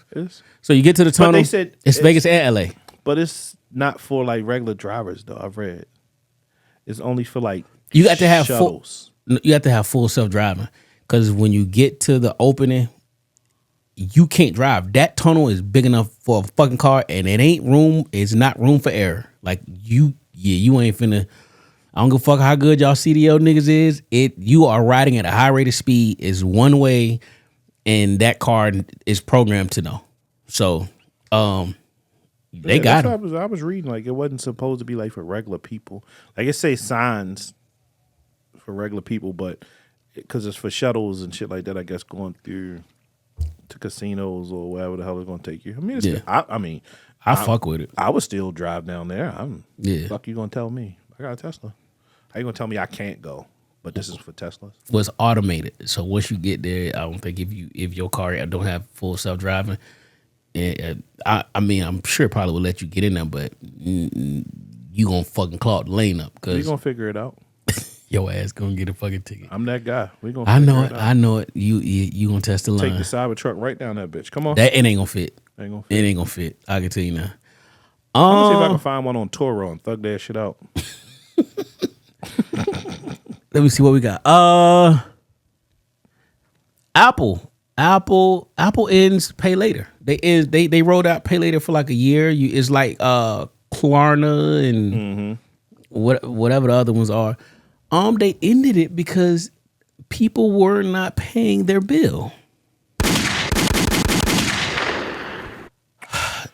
So you get to the tunnel. But they said it's Vegas and LA. But it's not for like regular drivers though. I've read it's only for like you got to have shuttles. You have to have full self driving because when you get to the opening, you can't drive. That tunnel is big enough for a fucking car, and it ain't room. It's not room for error. Like you ain't finna. I don't give a fuck how good y'all CDL niggas is. You are riding at a high rate of speed is one way, and that car is programmed to know. So, they got it. I was reading like it wasn't supposed to be like for regular people. Like it say signs for regular people, but because it's for shuttles and shit like that, I guess going through to casinos or wherever the hell it's going to take you. I mean, I fuck with it. I would still drive down there. Fuck you gonna tell me? I got a Tesla. How you gonna tell me I can't go? But this is for Teslas. Well, it's automated. So once you get there, I don't think if your car don't have full self driving, I mean, I'm sure it probably will let you get in there, but you gonna fucking clog the lane up because we gonna figure it out. Your ass gonna get a fucking ticket. I'm that guy. We gonna. I know it. You gonna test the line. Take the Cybertruck right down that bitch. Come on. It ain't gonna fit. It ain't gonna fit. I can tell you now. I'm gonna see if I can find one on Toro and thug that shit out. Let me see what we got. Apple ends pay later. They rolled out pay later for like a year. It's like Klarna and whatever the other ones are. They ended it because people were not paying their bill.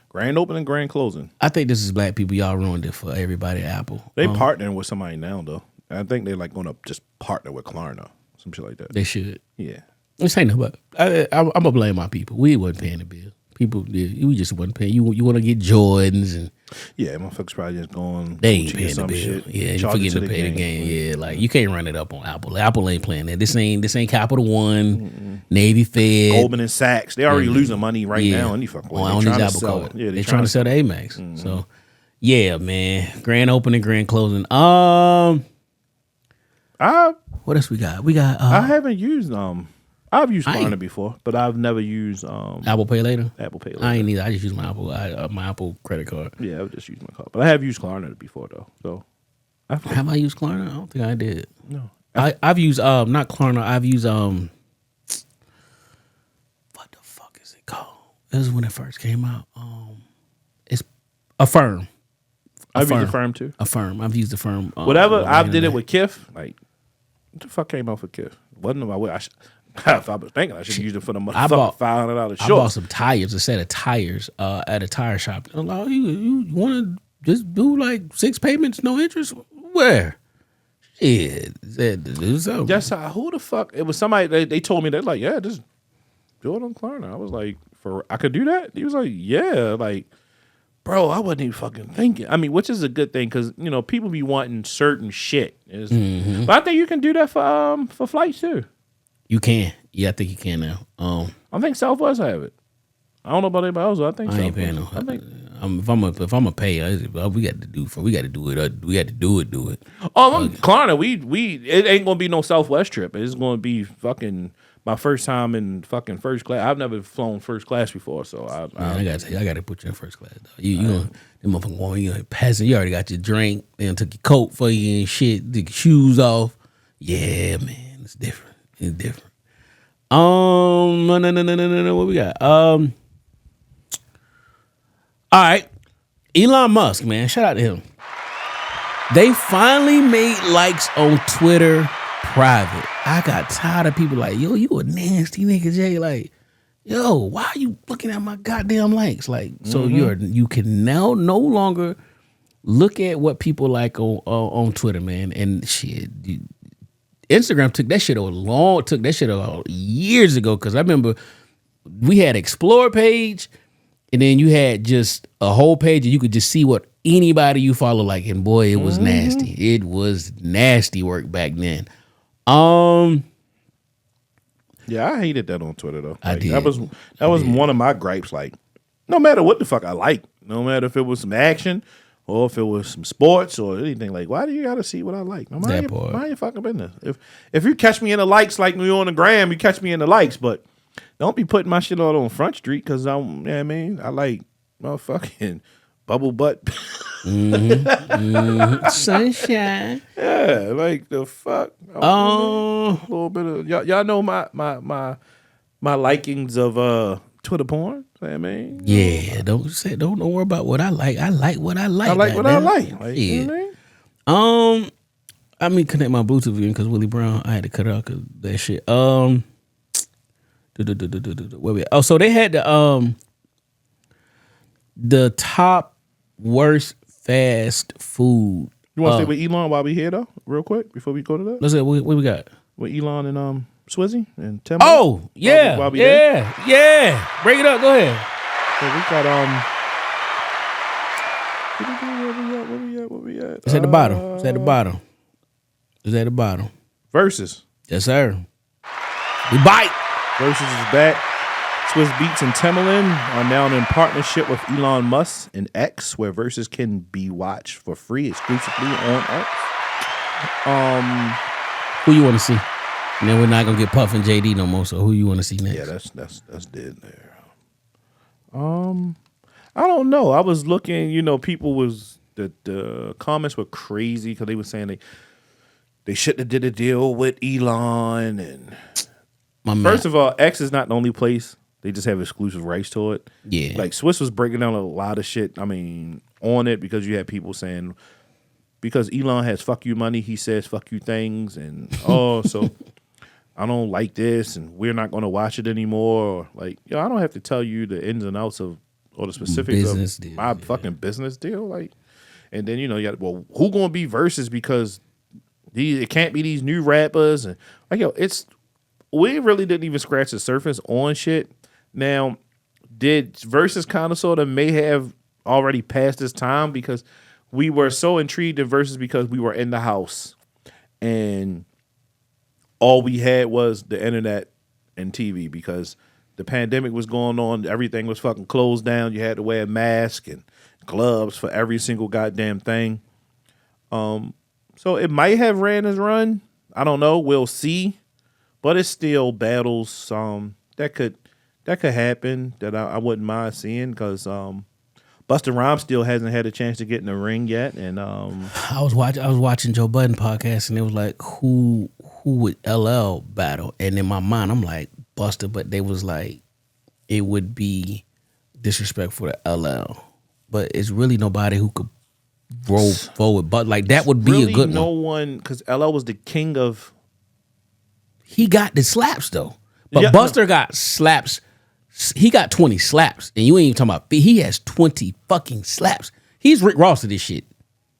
Grand opening, grand closing. I think this is black people. Y'all ruined it for everybody at Apple. They partnering with somebody now though. I think they like going to just partner with Klarna, some shit like that. They should. Yeah. This ain't nobody. I'm gonna blame my people. We wasn't paying the bill. People, we just wasn't paying. You want to get Jordans and motherfuckers probably just going. They ain't paying the bill. Shit, yeah, you forgetting to pay the game. Yeah, like you can't run it up on Apple. Apple ain't playing that. This ain't Capital One, Navy Fed, Goldman and Sachs. They already losing money right now. Any fucking way. On these Apple cards. Yeah, they're trying to sell the Amex. So yeah, man. Grand opening, grand closing. What else we got? We got. I haven't used I've used Klarna before, but I've never used Apple Pay Later. Apple Pay Later. I ain't either. I just use my Apple credit card. Yeah, I've just used my card, but I have used Klarna before though. So have I used Klarna? I don't think I did. No, I've used not Klarna. I've used what the fuck is it called? This is when it first came out. It's Affirm. I've used Affirm too. Affirm. I've used Affirm. Whatever. I did it with Kif. Like, what the fuck came out for Kif? Wasn't about what I should. If I was thinking I should use it for the motherfucking $500 short. I bought some tires, a set of tires at a tire shop. I'm like, you want to just do like 6 payments, no interest? Where? Shit, do something. Who the fuck? It was somebody. They told me they're like, yeah, just build on Klarna. I was like, I could do that? He was like, yeah. Like, bro, I wasn't even fucking thinking. I mean, which is a good thing because, people be wanting certain shit. But I think you can do that for flights too. You can. Yeah, I think you can now. I think Southwest have it. I don't know about anybody else. But I think I ain't paying no. If I'm a pay, we got to do it. We got to do it. Do it. Oh, Klarna. It ain't gonna be no Southwest trip. It's gonna be fucking my first time in fucking first class. I've never flown first class before, so I gotta put you in first class. Though. You gonna them motherfucker going, you passing. You already got your drink. Then took your coat for you and shit. Took your shoes off. Yeah, man, it's different. It's different. No. What we got? All right, Elon Musk, man, shout out to him. They finally made likes on Twitter private. I got tired of people like, yo, you a nasty nigga, Jay. Like, yo, why are you looking at my goddamn likes? Like, so you can now no longer look at what people like on Twitter, man. And shit, Instagram took that shit years ago. Because I remember we had Explore page. And then you had just a whole page and you could just see what anybody you follow like. And boy, it was nasty. It was nasty work back then. Yeah, I hated that on Twitter though. I did. That was one of my gripes. Like, no matter what the fuck I like, no matter if it was some action or if it was some sports or anything, like, why do you gotta see what I like? No, mind your fucking business. If you catch me in the likes like you're on the gram, you catch me in the likes, but don't be putting my shit out on Front Street because I like motherfucking bubble butt. Sunshine. Yeah, like the fuck. A little bit of y'all know my likings of Twitter porn. I mean, yeah, don't worry about what I like. I like what I like. I like what I like. Like, yeah. You know what I mean? Connect my Bluetooth in because Willie Brown. I had to cut it out because that shit. Where we at? Oh, so they had the top worst fast food. You want to stay with Elon while we here though, real quick before we go to that? Let's see what we got with Elon and Swizzy and Tim. Oh yeah, yeah. Break it up. Go ahead. So we got Where we at? It's at the bottom. It's at the bottom. Versus. Yes, sir. We bite. Versus is back. Swiss Beats and Timbaland are now in partnership with Elon Musk and X, where Versus can be watched for free exclusively on X. Who you want to see? And then we're not gonna get Puff and JD no more. So who you want to see next? Yeah, that's dead there. I don't know. I was looking. People was the comments were crazy because they were saying they shouldn't have did a deal with Elon and. First of all, X is not the only place. They just have exclusive rights to it. Yeah. Like, Swiss was breaking down a lot of shit, on it because you had people saying, because Elon has fuck you money, he says fuck you things. And, so I don't like this and we're not going to watch it anymore. Or, like, I don't have to tell you the ins and outs of, or the specifics business of deal, my fucking business deal. Like, and then, you got, who going to be Versus because it can't be these new rappers. And, like, we really didn't even scratch the surface on shit. Now, did Versus kind of sort of may have already passed its time because we were so intrigued in Versus because we were in the house and all we had was the internet and TV because the pandemic was going on. Everything was fucking closed down. You had to wear a mask and gloves for every single goddamn thing. So it might have ran its run. I don't know. We'll see. But it's still battles that could happen that I wouldn't mind seeing because Busta Rhymes still hasn't had a chance to get in the ring yet. And I was watching Joe Budden podcast and it was like who would LL battle, and in my mind I'm like Busta, but they was like it would be disrespectful to LL, but it's really nobody who could roll forward. But like that would be really a good no one because LL was the king of. He got the slaps though, but Yeah, Buster got slaps. He got 20 slaps, and you ain't even talking about. He has 20 fucking slaps. He's Rick Ross of this shit.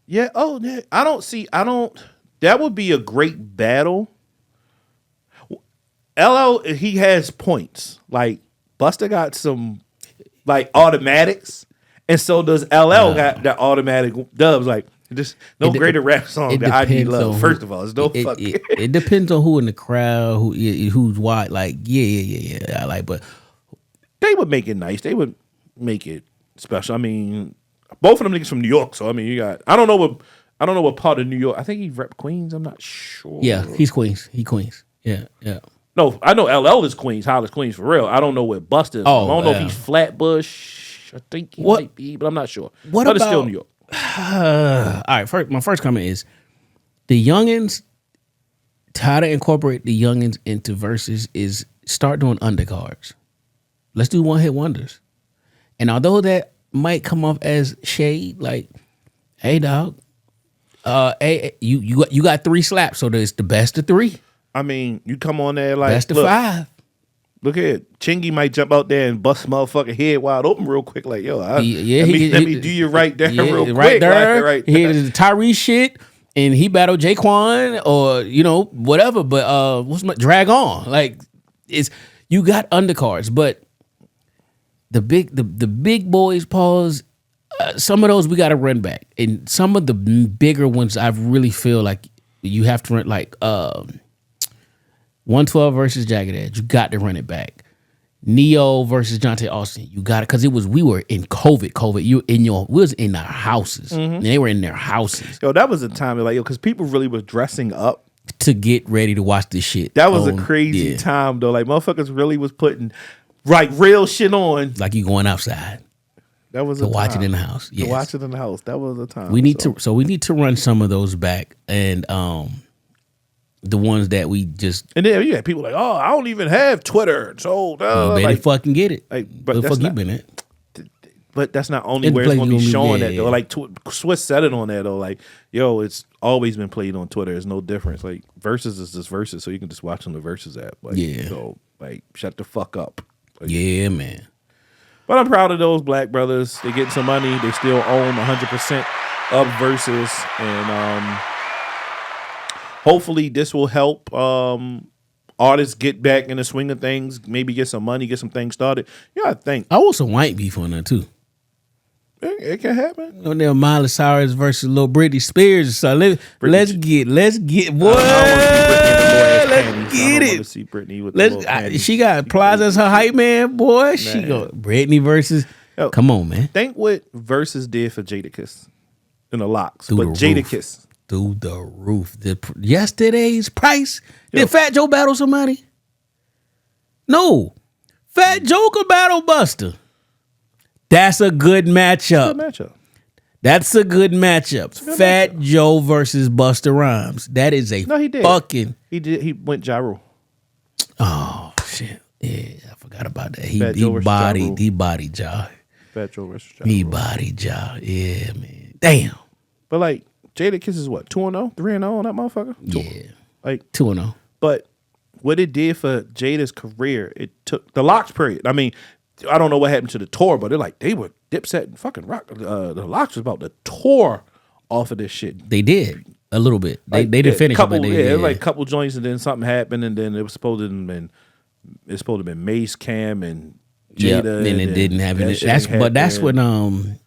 Yeah. Oh, yeah. I don't. That would be a great battle. LL, he has points. Like Busta got some like automatics, and so does LL got that automatic dubs. Like just no greater rap song that I need love. First of all, it's no fucking. It depends on who in the crowd, who's what. Like yeah. I like, but they would make it nice. They would make it special. I mean, both of them niggas from New York. So I mean, you got. I don't know what part of New York. I think he rep Queens. I'm not sure. Yeah, he's Queens. He Queens. Yeah. No, I know LL is Queens. Hollis Queens for real. I don't know where Busta is. Oh, I don't know if he's Flatbush. I think he might be, but I'm not sure. But it's still New York. All right. My first comment is the youngins. How to incorporate the youngins into Versus is start doing undercards. Let's do one hit wonders. And although that might come off as shade, like, hey dog, hey, you got 3 slaps, so it's the best of 3. I mean, you come on there like best of 5. Look at Chingy might jump out there and bust motherfucking head wide open real quick. Like, yo, let me do you right there real quick. Right there. Right He did the Tyrese shit, and he battled Jaquan or whatever. But drag on? Like you got undercards, but the big boys pause. Some of those we got to run back, and some of the bigger ones I really feel like you have to run 112 versus Jagged Edge. You got to run it back. Neo versus Jonte Austin. You got it because we were in COVID. We was in our houses. And they were in their houses. Yo, that was a time because people really was dressing up to get ready to watch this shit. That was a crazy time though. Like motherfuckers really was putting real shit on. Like you going outside. That was to watch it in the house. To watch it in the house. That was a time. We need to run some of those back, and the ones that we just and then you had people like, oh, I don't even have Twitter, so they fucking get it. But the fuck you been at? But that's not only where it's gonna be showing that though. Like Swiss said it on there though. Like, yo, it's always been played on Twitter. There's no difference. Like Versus is just Versus, so you can just watch on the Versus app. Like, so shut the fuck up. Like, yeah, man. But I'm proud of those black brothers. They getting some money. They still own 100% of Versus, and hopefully this will help artists get back in the swing of things. Maybe get some money, get some things started. Yeah, I think I want some white beef on there too. It can happen. There, Miley Cyrus versus Lil Britney Spears. So let's get boy. Let's get it. See Britney with she got Plaza as her hype man, boy. She go Britney versus. Yo, come on, man. Think what Versus did for Jadakiss in the locks, through but Jadakiss through the roof. Yesterday's price. Did Fat Joe battle somebody? No, Fat Joe could battle Buster. That's a good matchup. That's a good matchup. Fat Joe versus Busta Rhymes. That is a fucking. He did. He went gyro. Oh shit! Yeah, I forgot about that. He bodied Ja. Fat Joe versus Ja. He bodied Ja. Yeah, man. Damn. But like Jadakiss is what 2-0, 3-0 on that motherfucker. Yeah, like 2-0. But what it did for Jada's career, it took the Locks period. I mean, I don't know what happened to the tour, but they were Dipset and fucking Rock. The Locks was about to tour off of this shit. They did a little bit. They didn't finish it, but they did. It was like a couple joints, and then something happened, and then it was supposed to have been Mace Cam and Jada, and it didn't have it. That's when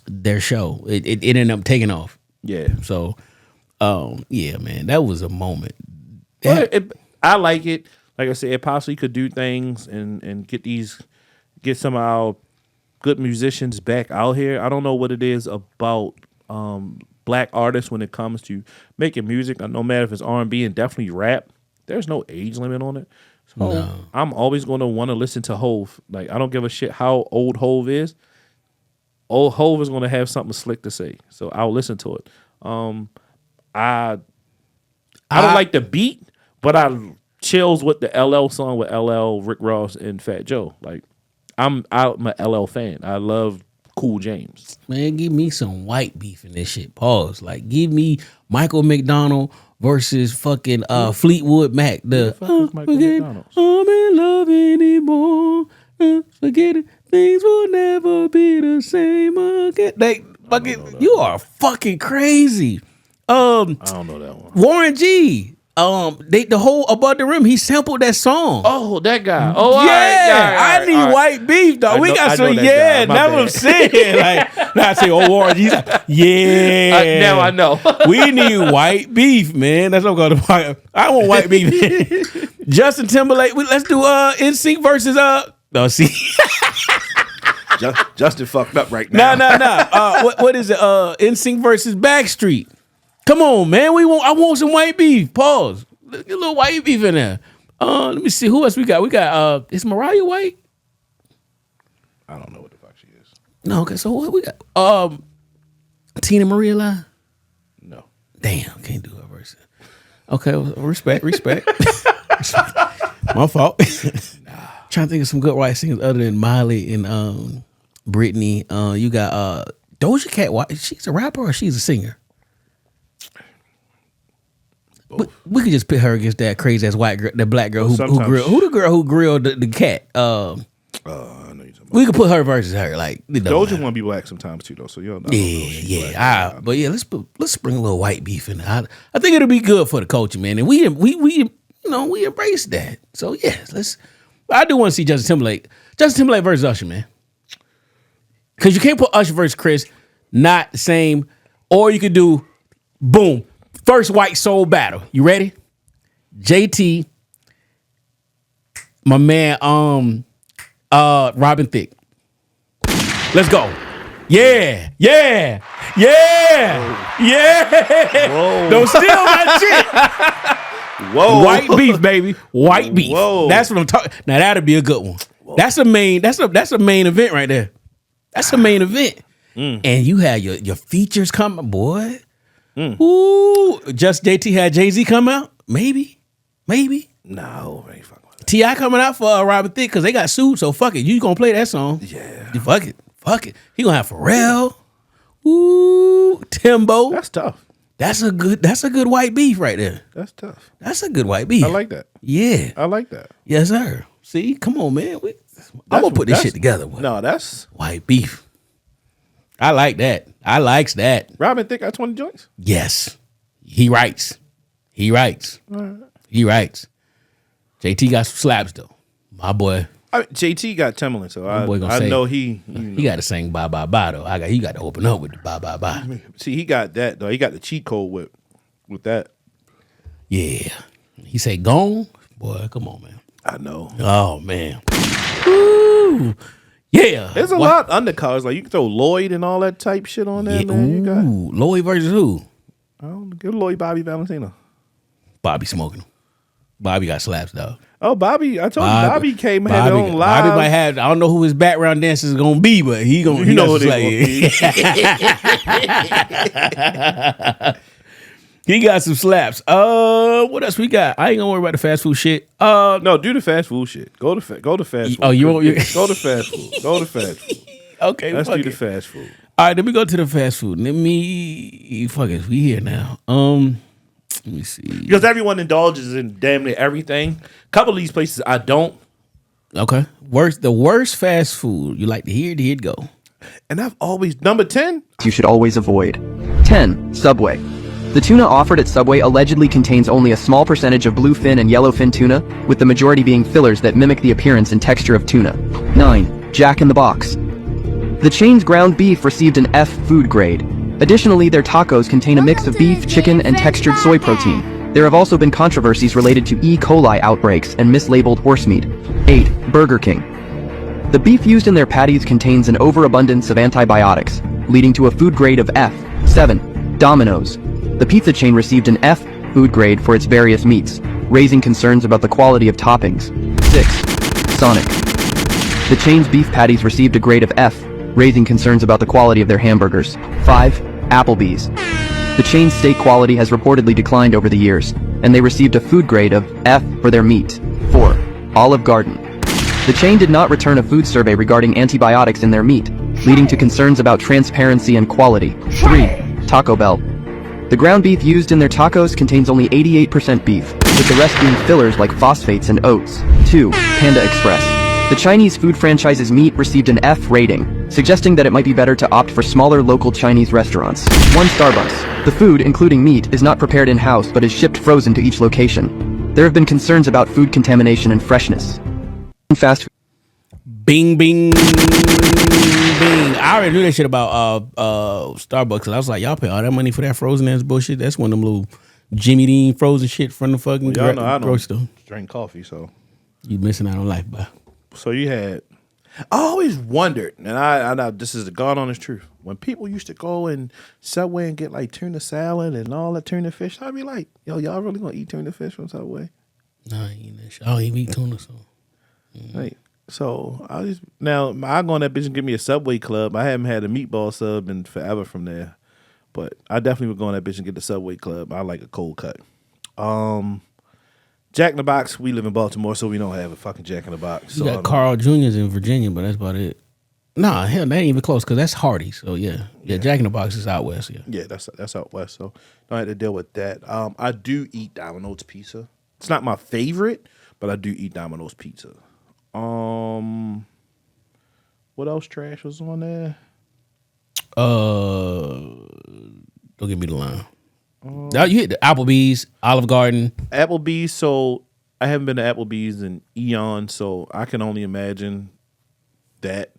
their show it ended up taking off. Yeah. So, yeah, man, that was a moment. I like it. Like I said, it possibly could do things and get some of our good musicians back out here. I don't know what it is about black artists when it comes to making music. No matter if it's R&B and definitely rap, there's no age limit on it. So I'm always going to want to listen to Hove. Like, I don't give a shit how old Hove is. Old Hove is going to have something slick to say. So I'll listen to it. I don't like the beat, but I chills with the LL song with LL, Rick Ross, and Fat Joe. Like, I'm a LL fan. I love Cool James. Man, give me some white beef in this shit. Pause. Like, give me Michael McDonald versus fucking Fleetwood Mac. Michael McDonald? I'm in love anymore. Forget it. Things will never be the same again. You are fucking crazy. I don't know that one. Warren G. the whole Above the Rim, he sampled that song. Oh, that guy. Oh, all yeah, right, I need white beef, though. We got some, that yeah, guy. My that's what I'm bad. saying. Like, now I say, oh, Warren, yeah. Now I know. We need white beef, man. That's what I'm going to. I want white beef. Justin Timberlake. Let's do NSYNC versus No, see. Justin fucked up right now. No. What is it? NSYNC versus Backstreet. Come on, man. I want some white beef. Pause. Let's get a little white beef in there. Let me see who else we got. We got is Mariah white? I don't know what the fuck she is. No, okay. So what we got? Tina Marie alive? No. Damn, can't do her verse. Okay, well, respect. My fault. Trying to think of some good white singers other than Miley and Britney. You got Doja Cat. She's a rapper or she's a singer? We could just put her against that crazy ass white girl, that black girl who the girl who grilled the cat. I know you're talking about. We could put her versus her. Like Doja want to be black sometimes too, though. So you don't know. Yeah. But yeah, let's bring a little white beef in there. I think it'll be good for the culture, man. And we embrace that. So yeah, I do want to see Justin Timberlake versus Usher, man. Because you can't put Usher versus Chris, not the same. Or you could do, boom, first white soul battle. You ready? JT, my man, Robin Thicke. Let's go. Yeah. Whoa. Don't steal my shit. Whoa. White beef, baby. White beef. Whoa. That's what I'm talking. Now that'll be a good one. Whoa. That's a main event right there. That's a main event. And you had your features coming, boy. Ooh, just JT had Jay-Z come out? Maybe. No, I ain't fucking with that. T.I. coming out for Robin Thicke because they got sued, so fuck it. You gonna play that song. Yeah. Fuck it. He gonna have Pharrell. Ooh, Timbo. That's tough. That's a good white beef right there. That's tough. That's a good white beef. I like that. Yeah. I like that. Yes, sir. See, come on, man. I'm gonna put this shit together. No, that's white beef. I like that. I likes that. Robin Thicke got 20 joints? Yes. He writes. JT got some slaps though. My boy. JT got Timberland, so I say, know he got to sing bye bye bye though. He got to open up with the bye bye bye. See, he got that though. He got the cheat code with that. Yeah. He say gone. Boy, come on, man. I know. Oh man. Woo. Yeah. There's a lot of undercards. Like you can throw Lloyd and all that type shit on there, man. You got Lloyd versus who? I don't know. Give Lloyd Bobby Valentino. Bobby smoking him. Bobby got slaps though. Oh, Bobby! I told you, Bobby came and had it on live. Bobby might have. I don't know who his background dancer is gonna be, but he gonna. You know what He got some slaps. What else we got? I ain't gonna worry about the fast food shit. No, do the fast food shit. Go to fast food. Oh, you go to fast food. Go to fast food. Okay, let's do the fast food. All right, let me go to the fast food. Fuck it, we here now. Let me see. Because everyone indulges in damn near everything. A couple of these places I don't. Okay. The worst fast food. You like to hear it go. And I've always, number 10. You should always avoid. 10. Subway. The tuna offered at Subway allegedly contains only a small percentage of bluefin and yellowfin tuna, with the majority being fillers that mimic the appearance and texture of tuna. 9. Jack in the Box. The chain's ground beef received an F food grade. Additionally, their tacos contain a mix of beef, chicken, and textured soy protein. There have also been controversies related to E. coli outbreaks and mislabeled horse meat. 8. Burger King. The beef used in their patties contains an overabundance of antibiotics, leading to a food grade of F. 7. Domino's. The pizza chain received an F food grade for its various meats, raising concerns about the quality of toppings. 6. Sonic. The chain's beef patties received a grade of F, raising concerns about the quality of their hamburgers. 5. Applebee's. The chain's steak quality has reportedly declined over the years, and they received a food grade of F for their meat. 4. Olive Garden. The chain did not return a food survey regarding antibiotics in their meat, leading to concerns about transparency and quality. 3. Taco Bell. The ground beef used in their tacos contains only 88% beef, with the rest being fillers like phosphates and oats. 2. Panda Express. The Chinese food franchise's meat received an F rating, suggesting that it might be better to opt for smaller local Chinese restaurants. 1 Starbucks. The food, including meat, is not prepared in-house but is shipped frozen to each location. There have been concerns about food contamination and freshness. Fast food. Bing, bing, bing. I already knew that shit about Starbucks. And I was like, y'all pay all that money for that frozen ass bullshit? That's one of them little Jimmy Dean frozen shit from the fucking Y'all know I grocery store. don't drink coffee, so. You missing out on life, bro. So you had, I always wondered, and I know this is the God honest truth. When people used to go and Subway and get like tuna salad and all that tuna fish, I'd be like, yo, y'all really gonna eat tuna fish from Subway? Nah, I ain't that shit. I don't even eat tuna, so. Like, so I go on that bitch and give me a Subway club. I haven't had a meatball sub in forever from there, but I definitely would go on that bitch and get the Subway club. I like a cold cut. Jack in the Box. We live in Baltimore, so we don't have a fucking Jack in the Box. You So got Carl Jr.'s in Virginia, but that's about it. Nah, hell, that ain't even close because that's Hardy. So yeah, Jack in the Box is out west. Yeah, that's out west. So don't have to deal with that. I do eat Domino's pizza. It's not my favorite, but I do eat Domino's pizza. What else trash was on there? Don't give me the line. Now you hit the Applebee's, Olive Garden. Applebee's. So I haven't been to Applebee's in eons, so I can only imagine that.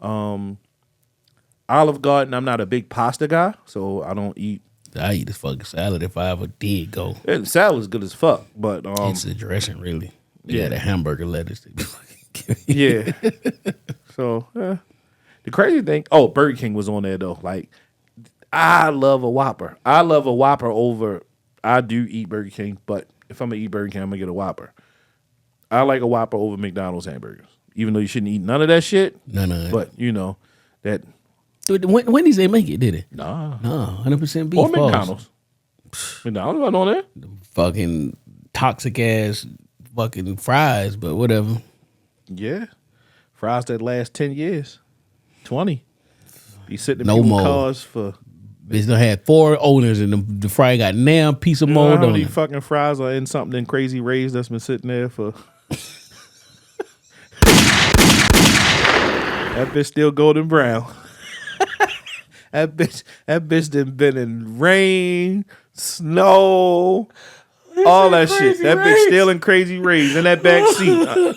Olive Garden. I'm not a big pasta guy, so I don't eat. I eat this fucking salad if I ever did go. The salad's good as fuck, but it's the dressing really. Yeah, the hamburger lettuce. Yeah. So the crazy thing, Burger King was on there though. Like, I love a Whopper. I love a Whopper over. I do eat Burger King, but if I'm gonna eat Burger King, I'm gonna get a Whopper. I like a Whopper over McDonald's hamburgers, even though you shouldn't eat none of that shit. None of it. But you know that. Wendy's they make it, did it? Nah, 100% beef. Or McDonald's. McDonald's not on there. Fucking toxic ass fucking fries, but whatever. Yeah, fries that last 10 years, 20. Be sitting in No people's more. cars for. Bitch done had 4 owners and the fry got damn piece of You know mold how on many it. fucking fries are in something in Crazy Ray's that's been sitting there for. That bitch still golden brown. That bitch done been in rain, snow, all that shit. That bitch still in Crazy Ray's in that back seat.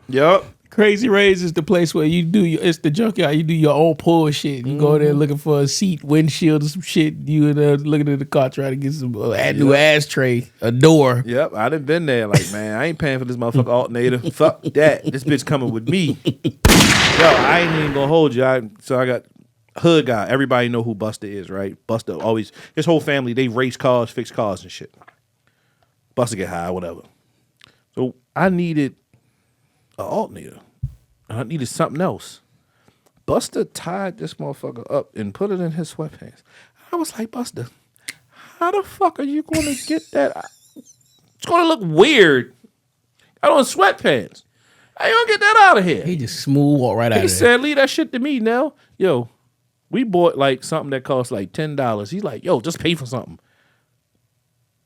Yup. Crazy Ray's is the place where it's the junkyard. You do your own pull shit. You go there looking for a seat, windshield, or some shit. You looking at the car trying to get some new ashtray, a door. Yep, I done been there. Like, man, I ain't paying for this motherfucker alternator. Fuck that. This bitch coming with me. Yo, I ain't even gonna hold you. I got hood guy. Everybody know who Buster is, right? Buster always, his whole family, they race cars, fix cars and shit. Buster get high, whatever. So I needed an alternator. I needed something else. Buster tied this motherfucker up and put it in his sweatpants. I was like, Buster, how the fuck are you going to get that? It's going to look weird. I don't sweatpants. How you going to get that out of here? He just smooth walk right out He of there. said, leave that shit to me now. Yo, we bought like something that cost like $10. He's like, yo, just pay for something.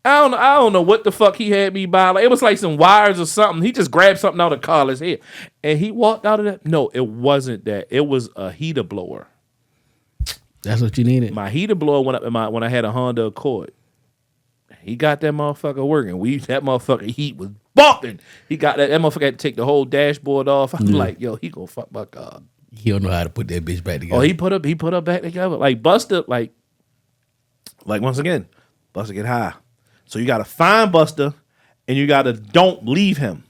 I don't know what the fuck he had me buy. Like, it was like some wires or something. He just grabbed something out of Carla's head. And he walked out of that. No, it wasn't that. It was a heater blower. That's what you needed. My heater blower went up in when I had a Honda Accord. He got that motherfucker working. That motherfucker heat was bumping. He got that motherfucker had to take the whole dashboard off. I'm like, yo, he gonna fuck my car. He don't know how to put that bitch back together. Oh, he put up back together. Like Buster, like once again, Buster get high. So you gotta find Buster and you gotta don't leave him.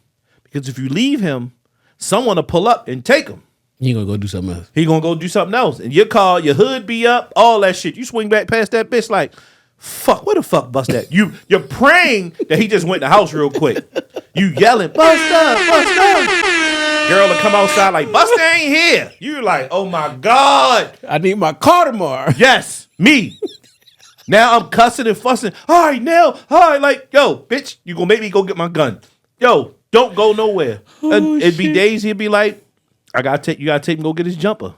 Because if you leave him, someone will pull up and take him. He gonna go do something else. He gonna go do something else. And your car, your hood be up, all that shit. You swing back past that bitch like, fuck, where the fuck Buster at? You're praying that he just went to the house real quick. You yelling, Buster, Buster. Girl will come outside like, Buster ain't here. You like, oh my God. I need my car tomorrow. Yes, me. Now I'm cussing and fussing. All right, Nell. All right, like, yo, bitch, you gonna make me go get my gun. Yo, don't go nowhere. It'd be days he'd be like, you gotta take him to go get his jumper.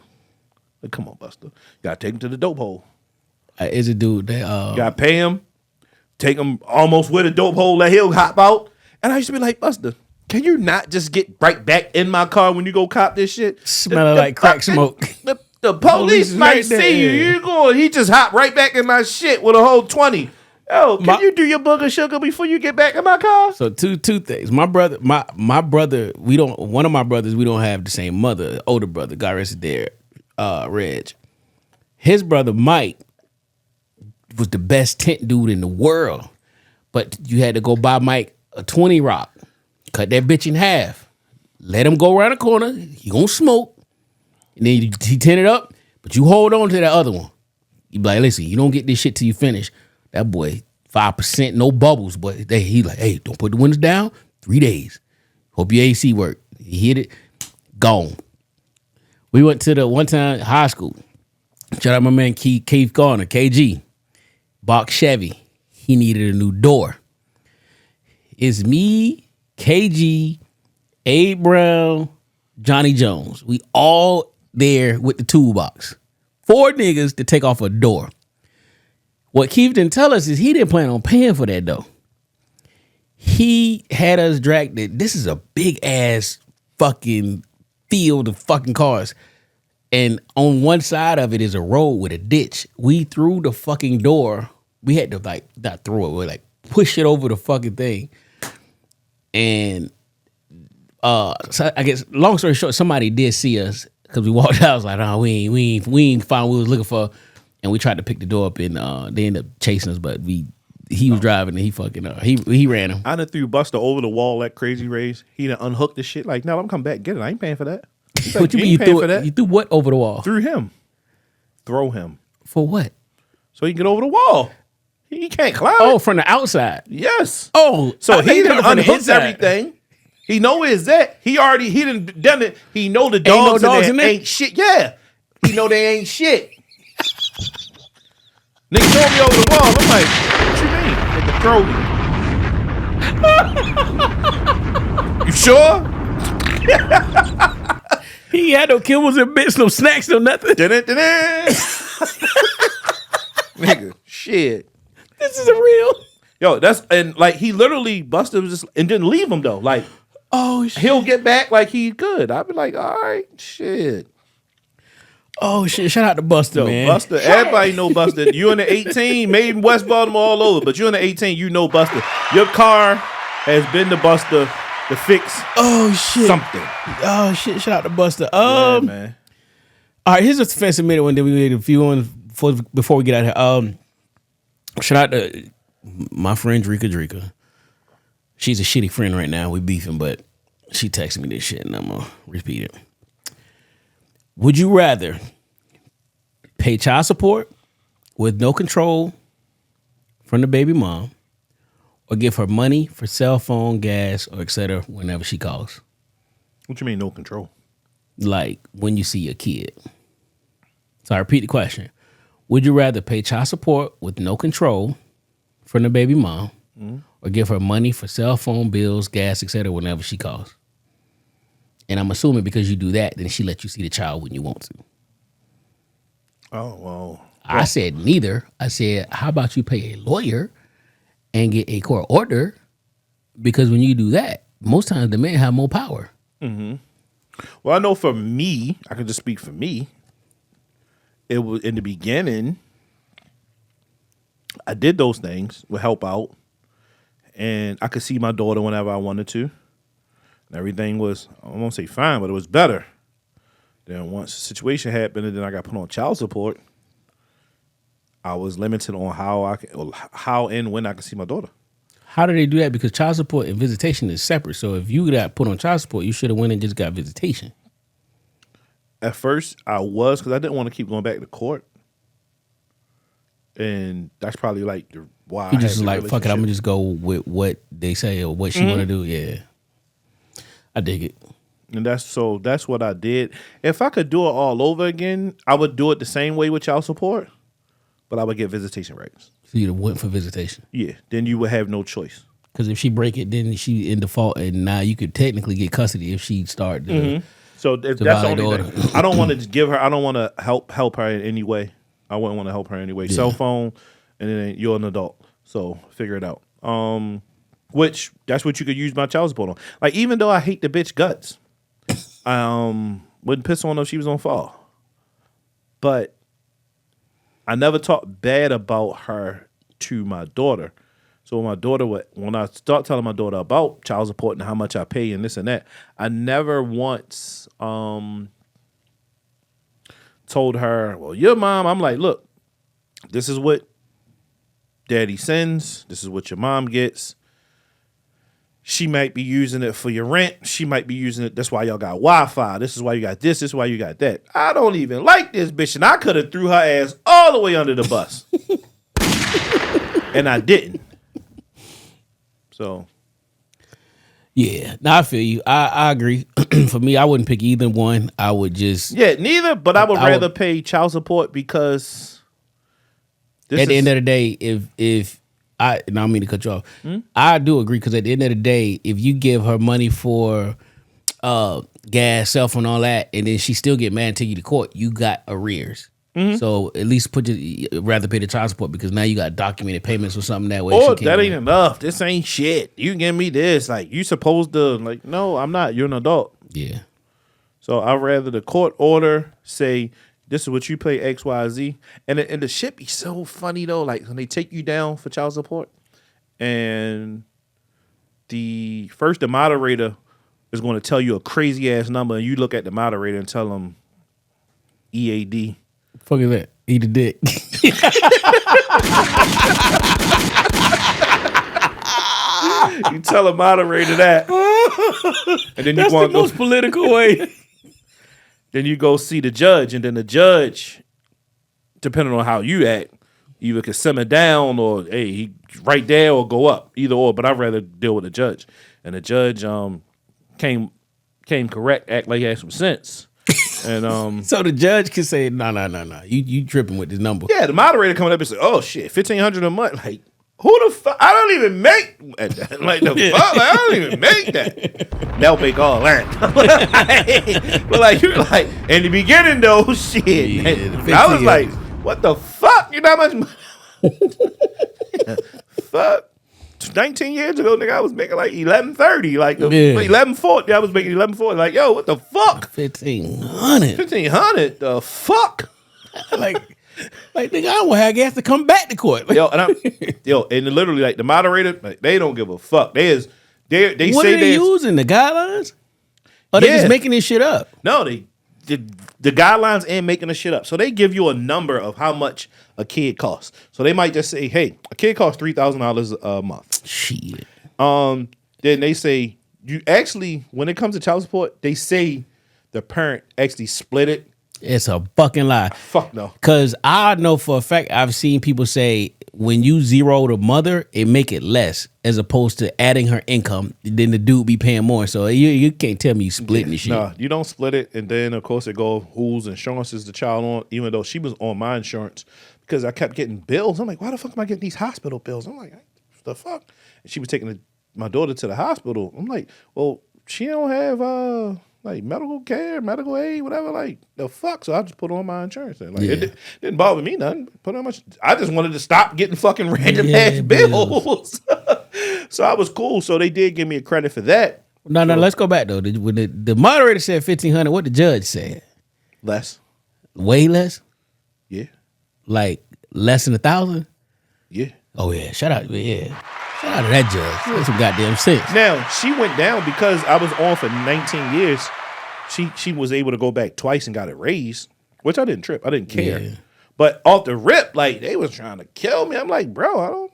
Like, come on, Buster. You gotta take him to the dope hole. Is a dude that You gotta pay him, take him almost with a dope hole, let him hop out. And I used to be like, Buster, can you not just get right back in my car when you go cop this shit? smelling like crack smoke. The The police is might right there, see you. yeah. You going? He just hopped right back in my shit with a whole 20. Yo, can you do your booger sugar before you get back in my car? So two things. My brother, my brother, one of my brothers, we don't have the same mother. Older brother, God rest his dead, Reg. His brother Mike was the best tent dude in the world, but you had to go buy Mike a 20 rock, cut that bitch in half, let him go around the corner. He gonna smoke, and then he tent it up, but you hold on to that other one. You be like, listen, you don't get this shit till you finish. That boy, 5%, no bubbles, but he like, hey, don't put the windows down. 3 days. Hope your AC work. He hit it, gone. We went to the one time high school. Shout out my man Keith Garner, KG. Bach Chevy. He needed a new door. It's me, KG, Abe Brown, Johnny Jones. We all there with the toolbox. 4 niggas to take off a door. What Keith didn't tell us is he didn't plan on paying for that though. He had us dragged it. This is a big ass fucking field of fucking cars. And on one side of it is a road with a ditch. We threw the fucking door. We had to like, not throw it, we like push it over the fucking thing. And so I guess long story short, somebody did see us because we walked out. I was like, no, we ain't find what we was looking for. And we tried to pick the door up, and they ended up chasing us. But he was driving, and he fucking he ran him. I done threw Buster over the wall like Crazy Rays. He done unhooked the shit. Like, no, I'm coming back and get it. I ain't paying for that. Like, What you mean you threw it? You threw what over the wall? Threw him. Throw him. For what? So he can get over the wall. He can't climb. Oh, from the outside. Yes. Oh, So I thought he you were done from the unhooked inside. everything. He know where it's at. He done it. He know the no dogs, dogs in there? ain't shit. Yeah. He know they ain't shit. Nigga throw me over the wall. I'm like, what you mean? Nigga throw me. You sure? He had no kibbles and bits, no snacks, no nothing. Nigga, shit. This is a real. Yo, and like he literally busted was just and didn't leave him though. Like, Oh shit. he'll get back like he could. I'd be like, all right, shit. Oh shit. Shout out to Buster, Yo, man. Buster, everybody know Buster. You in the 18, maybe West Baltimore all over, but you in the 18, you know Buster. Your car has been to Buster to fix Oh shit. something. Oh shit. Shout out to Buster. Yeah, man. All right, here's a defensive minute one. Then we made a few ones before we get out here. Shout out to my friend Drika. She's a shitty friend right now. We beefing, but she texted me this shit, and I'm gonna repeat it. Would you rather pay child support with no control from the baby mom, or give her money for cell phone, gas, or etc. whenever she calls? What you mean no control? Like when you see your kid. So I repeat the question. Would you rather pay child support with no control from the baby mom, or give her money for cell phone bills, gas, etc. whenever she calls? And I'm assuming because you do that, then she lets you see the child when you want to. Oh, well. I said neither. I said, how about you pay a lawyer and get a court order? Because when you do that, most times the men have more power. Well, I know for me, I can just speak for me. It was in the beginning, I did those things would help out, and I could see my daughter whenever I wanted to. And everything was, I won't say fine, but it was better. Then once the situation happened, and then I got put on child support, I was limited on how and when I could see my daughter. How do they do that? Because child support and visitation is separate. So if you got put on child support, you should have went and just got visitation. At first, I was because I didn't want to keep going back to court, and that's probably like why You I just had the like, fuck it, I'm relationship. gonna just go with what they say or what she want to do. Yeah, I dig it. And that's what I did. If I could do it all over again, I would do it the same way with child support, but I would get visitation rights. So you went for visitation. Yeah, then you would have no choice. Because if she break it, then she in default, and now you could technically get custody if she start. So that's the violate only order. thing. I don't want to just give her. I don't want to help her in any way. I wouldn't want to help her anyway. Yeah. Cell phone, and then you're an adult, so figure it out. Which that's what you could use my child support on. Like even though I hate the bitch guts, wouldn't piss on her if she was on fall. But I never talked bad about her to my daughter. So when I start telling my daughter about child support and how much I pay and this and that, I never once told her, well, your mom, I'm like, look, this is what daddy sends. This is what your mom gets. She might be using it for your rent. She might be using it. That's why y'all got Wi-Fi. This is why you got this. This is why you got that. I don't even like this bitch. And I could have threw her ass all the way under the bus. And I didn't. So. Yeah. Now I feel you. I agree. For me, I wouldn't pick either one. I would just. Yeah, neither. But I would rather pay child support because. At the end of the day, if I don't mean to cut you off. I do agree because at the end of the day, if you give her money for gas, cell phone, all that, and then she still get mad and take you to court, you got arrears. So at least rather pay the child support because now you got documented payments or something that way. Or that ain't enough. This ain't shit. You give me this. Like you supposed to like, no, I'm not. You're an adult. Yeah. So I'd rather the court order say this is what you pay X, Y, Z. And the shit be so funny though. Like when they take you down for child support and the moderator is going to tell you a crazy ass number and you look at the moderator and tell them EAD. Fuck is that? Eat a dick. You tell a moderator that. And then That's the most political way. Then you go see the judge, and then the judge, depending on how you act, either can simmer down or hey, he right there or go up. Either or, but I'd rather deal with the judge. And the judge came correct, act like he had some sense. And so the judge can say, no. You tripping with this number. Yeah, the moderator coming up and say, oh shit, $1,500 a month. Like, who the fuck? I don't even make that. Like the fuck, like, I don't even make that. They'll make all that. But like you're like in the beginning though, shit. Yeah, I was like, what the fuck? You know how much money? Fuck. 19 years ago, nigga, I was making like $11.30, like $11.40. I was making $11.40. Like, yo, what the fuck? $1,500. The fuck? like nigga, I don't have gas to come back to court. Yo, and literally, like the moderator, like, they don't give a fuck. They what say are they using the guidelines? Or they just making this shit up? No, the guidelines and making the shit up. So they give you a number of how much a kid costs. So they might just say, hey, a kid costs $3,000 a month. Shit. Then they say you actually, when it comes to child support, they say the parent actually split it. It's a fucking lie. Fuck no. Because I know for a fact I've seen people say when you zero the mother, it make it less as opposed to adding her income. Then the dude be paying more. So you can't tell me you splitting the shit. No, you don't split it. And then, of course, it goes whose insurance is the child on, even though she was on my insurance because I kept getting bills. I'm like, why the fuck am I getting these hospital bills? I'm like, what the fuck? And she was taking my daughter to the hospital. I'm like, well, she don't have like medical care, medical aid, whatever. Like the fuck. So I just put on my insurance. Like it didn't bother me none. Put on my. I just wanted to stop getting fucking random ass bills. So I was cool. So they did give me a credit for that. No. Let's go back though. When the moderator said $1,500, what the judge said? Less. Way less. Yeah. Like less than 1,000. Yeah. Oh yeah. Shout out to that judge. That's some goddamn sense. Now, she went down because I was on for 19 years. She was able to go back twice and got it raised, which I didn't trip. I didn't care. Yeah. But off the rip, like, they was trying to kill me. I'm like, bro,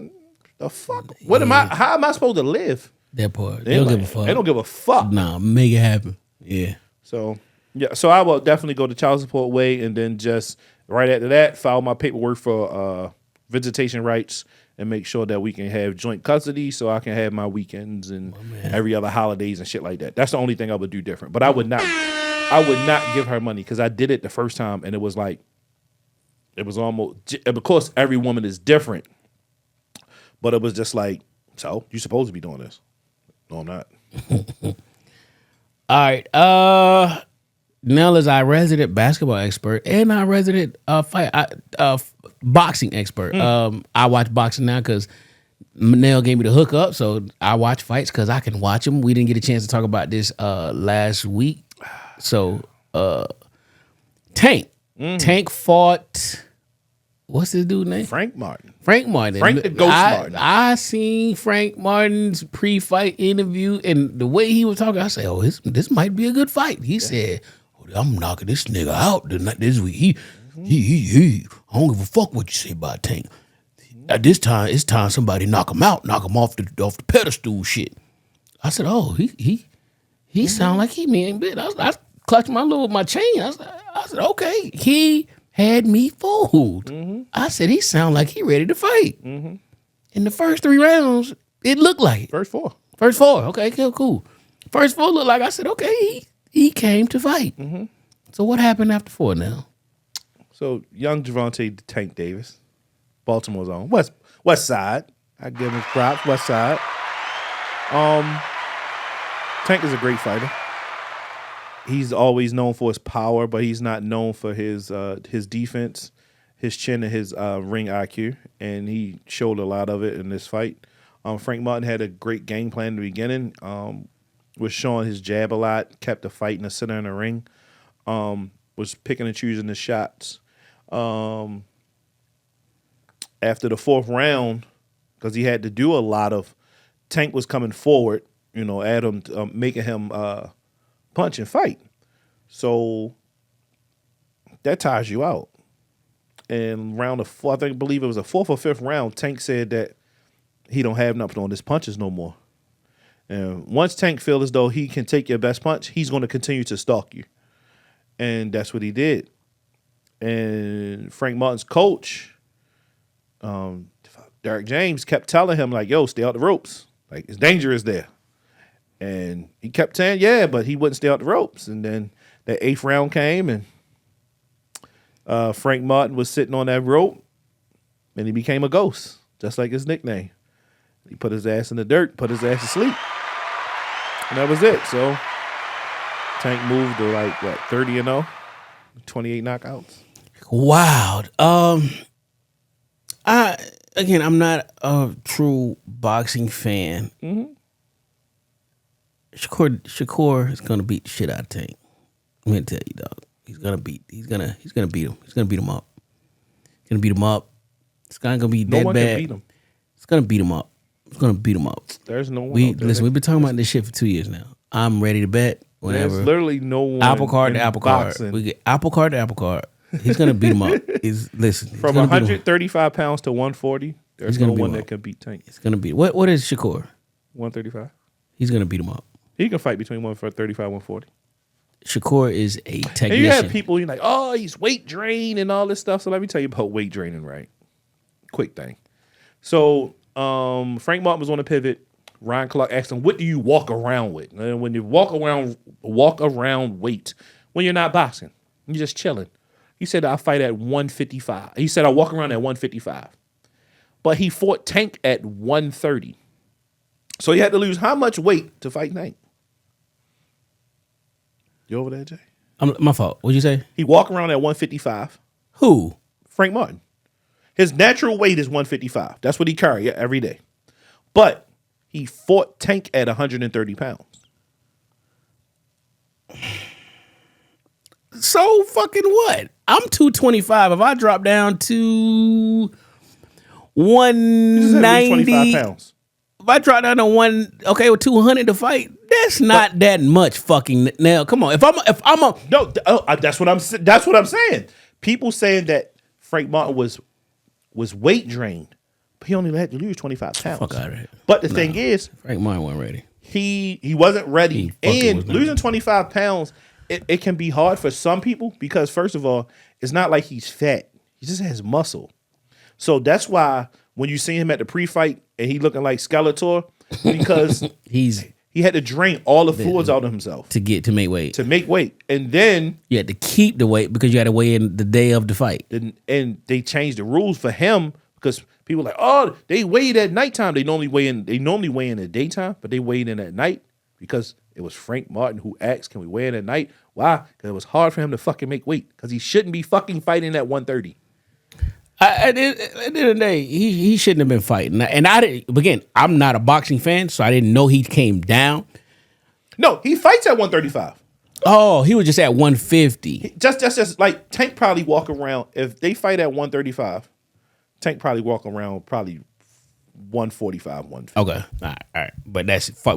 the fuck? What am I? How am I supposed to live? That part. They don't give a fuck. They don't give a fuck. Nah, make it happen. Yeah. So I will definitely go the child support way and then just right after that, file my paperwork for visitation rights and make sure that we can have joint custody so I can have my weekends and every other holidays and shit like that. That's the only thing I would do different. But I would not give her money because I did it the first time and it was almost, of course, every woman is different. But it was just like, so you're supposed to be doing this. No, I'm not. All right. Nell is our resident basketball expert and our resident boxing expert. I watch boxing now because Nell gave me the hook up, so I watch fights because I can watch them. We didn't get a chance to talk about this last week. So, Tank, Tank fought. What's this dude's name? Frank Martin. Frank Martin. Frank the Ghost Martin. I seen Frank Martin's pre-fight interview, and the way he was talking, I said, "Oh, this might be a good fight." He said, "I'm knocking this nigga out this week. He I don't give a fuck what you say about Tank. At this time, it's time somebody knock him out, knock him off the pedestal shit." I said, "Oh, he sound like he mean bit." I clutched my chain. I said, "Okay, he had me fooled." I said, "He sound like he ready to fight." In the first 3 rounds, it looked like it. First 4. First 4, okay, cool. First 4 looked like, I said, okay, he came to fight. So what happened after 4 now? So young Javante Tank Davis, Baltimore's own West Side. I give him props. West Side. Tank is a great fighter. He's always known for his power, but he's not known for his defense, his chin, and his ring IQ. And he showed a lot of it in this fight. Frank Martin had a great game plan in the beginning. Was showing his jab a lot, kept the fight in the center of the ring. Was picking and choosing the shots. After the 4th round, because he had to do a lot of, Tank was coming forward, Adam making him punch and fight. So that tires you out. And round of 4, I believe it was a 4th or 5th round, Tank said that he don't have nothing on his punches no more. And once Tank feels as though he can take your best punch, he's going to continue to stalk you. And that's what he did. And Frank Martin's coach, Derek James, kept telling him, like, yo, stay out the ropes. Like, it's dangerous there. And he kept saying, yeah, but he wouldn't stay out the ropes. And then the 8th round came, and Frank Martin was sitting on that rope, and he became a ghost, just like his nickname. He put his ass in the dirt, put his ass to sleep. And that was it. So Tank moved to 30-0, 28 knockouts. Wow. I'm not a true boxing fan. Shakur is gonna beat the shit out of Tank. I'm gonna tell you, dog. He's gonna beat him. He's gonna beat him up. He's gonna beat him up. It's not gonna be that bad. No one can beat him. It's gonna beat him up. There's no one. We've been talking about this shit for 2 years now. I'm ready to bet whenever. There's literally no one. Apple card to apple boxing. card. We get apple card to apple card. He's gonna beat him up. From 135 pounds to 140. There's no one that can beat Tank. It's gonna be what is Shakur? 135. He's gonna beat him up. He can fight between 135 and 140. Shakur is a technician. And you have people, you're like, oh, he's weight drained and all this stuff. So let me tell you about weight draining, right? Quick thing. So Frank Martin was on a pivot. Ryan Clark asked him, what do you walk around with? And when you walk around weight, when you're not boxing, you're just chilling. He said, I fight at 155. He said, I walk around at 155. But he fought Tank at 130. So he had to lose how much weight to fight Tank? You over there, Jay? My fault. What'd you say? He walk around at 155. Who? Frank Martin. His natural weight is 155. That's what he carry every day. But he fought Tank at 130 pounds. So fucking what? I'm 225. If I drop down to 190, 25 pounds. If I drop down to with 200 to fight, that's not that much fucking. Now, come on. If I'm a no, that's what I'm saying. People saying that Frank Martin was weight drained, but he only had to lose 25 pounds. Fuck out of here. But the thing is, Frank Martin wasn't ready. He wasn't ready, and losing ready. 25 pounds, it can be hard for some people because first of all, it's not like he's fat; he just has muscle. So that's why when you see him at the pre-fight and he looking like Skeletor, because he had to drain all the fluids out of himself to make weight. And then You had to keep the weight because you had to weigh in the day of the fight. and they changed the rules for him because people were like, oh, they weighed at nighttime. They normally weigh in the daytime, but they weighed in at night because it was Frank Martin who asked, can we weigh in at night? Why? Because it was hard for him to fucking make weight because he shouldn't be fucking fighting at 130. At the end of the day, he shouldn't have been fighting. And I'm not a boxing fan, so I didn't know he came down. No, he fights at 135. Oh, he was just at 150. Just like Tank probably walk around if they fight at 135. Tank probably walk around probably 145, 150. Okay, all right. But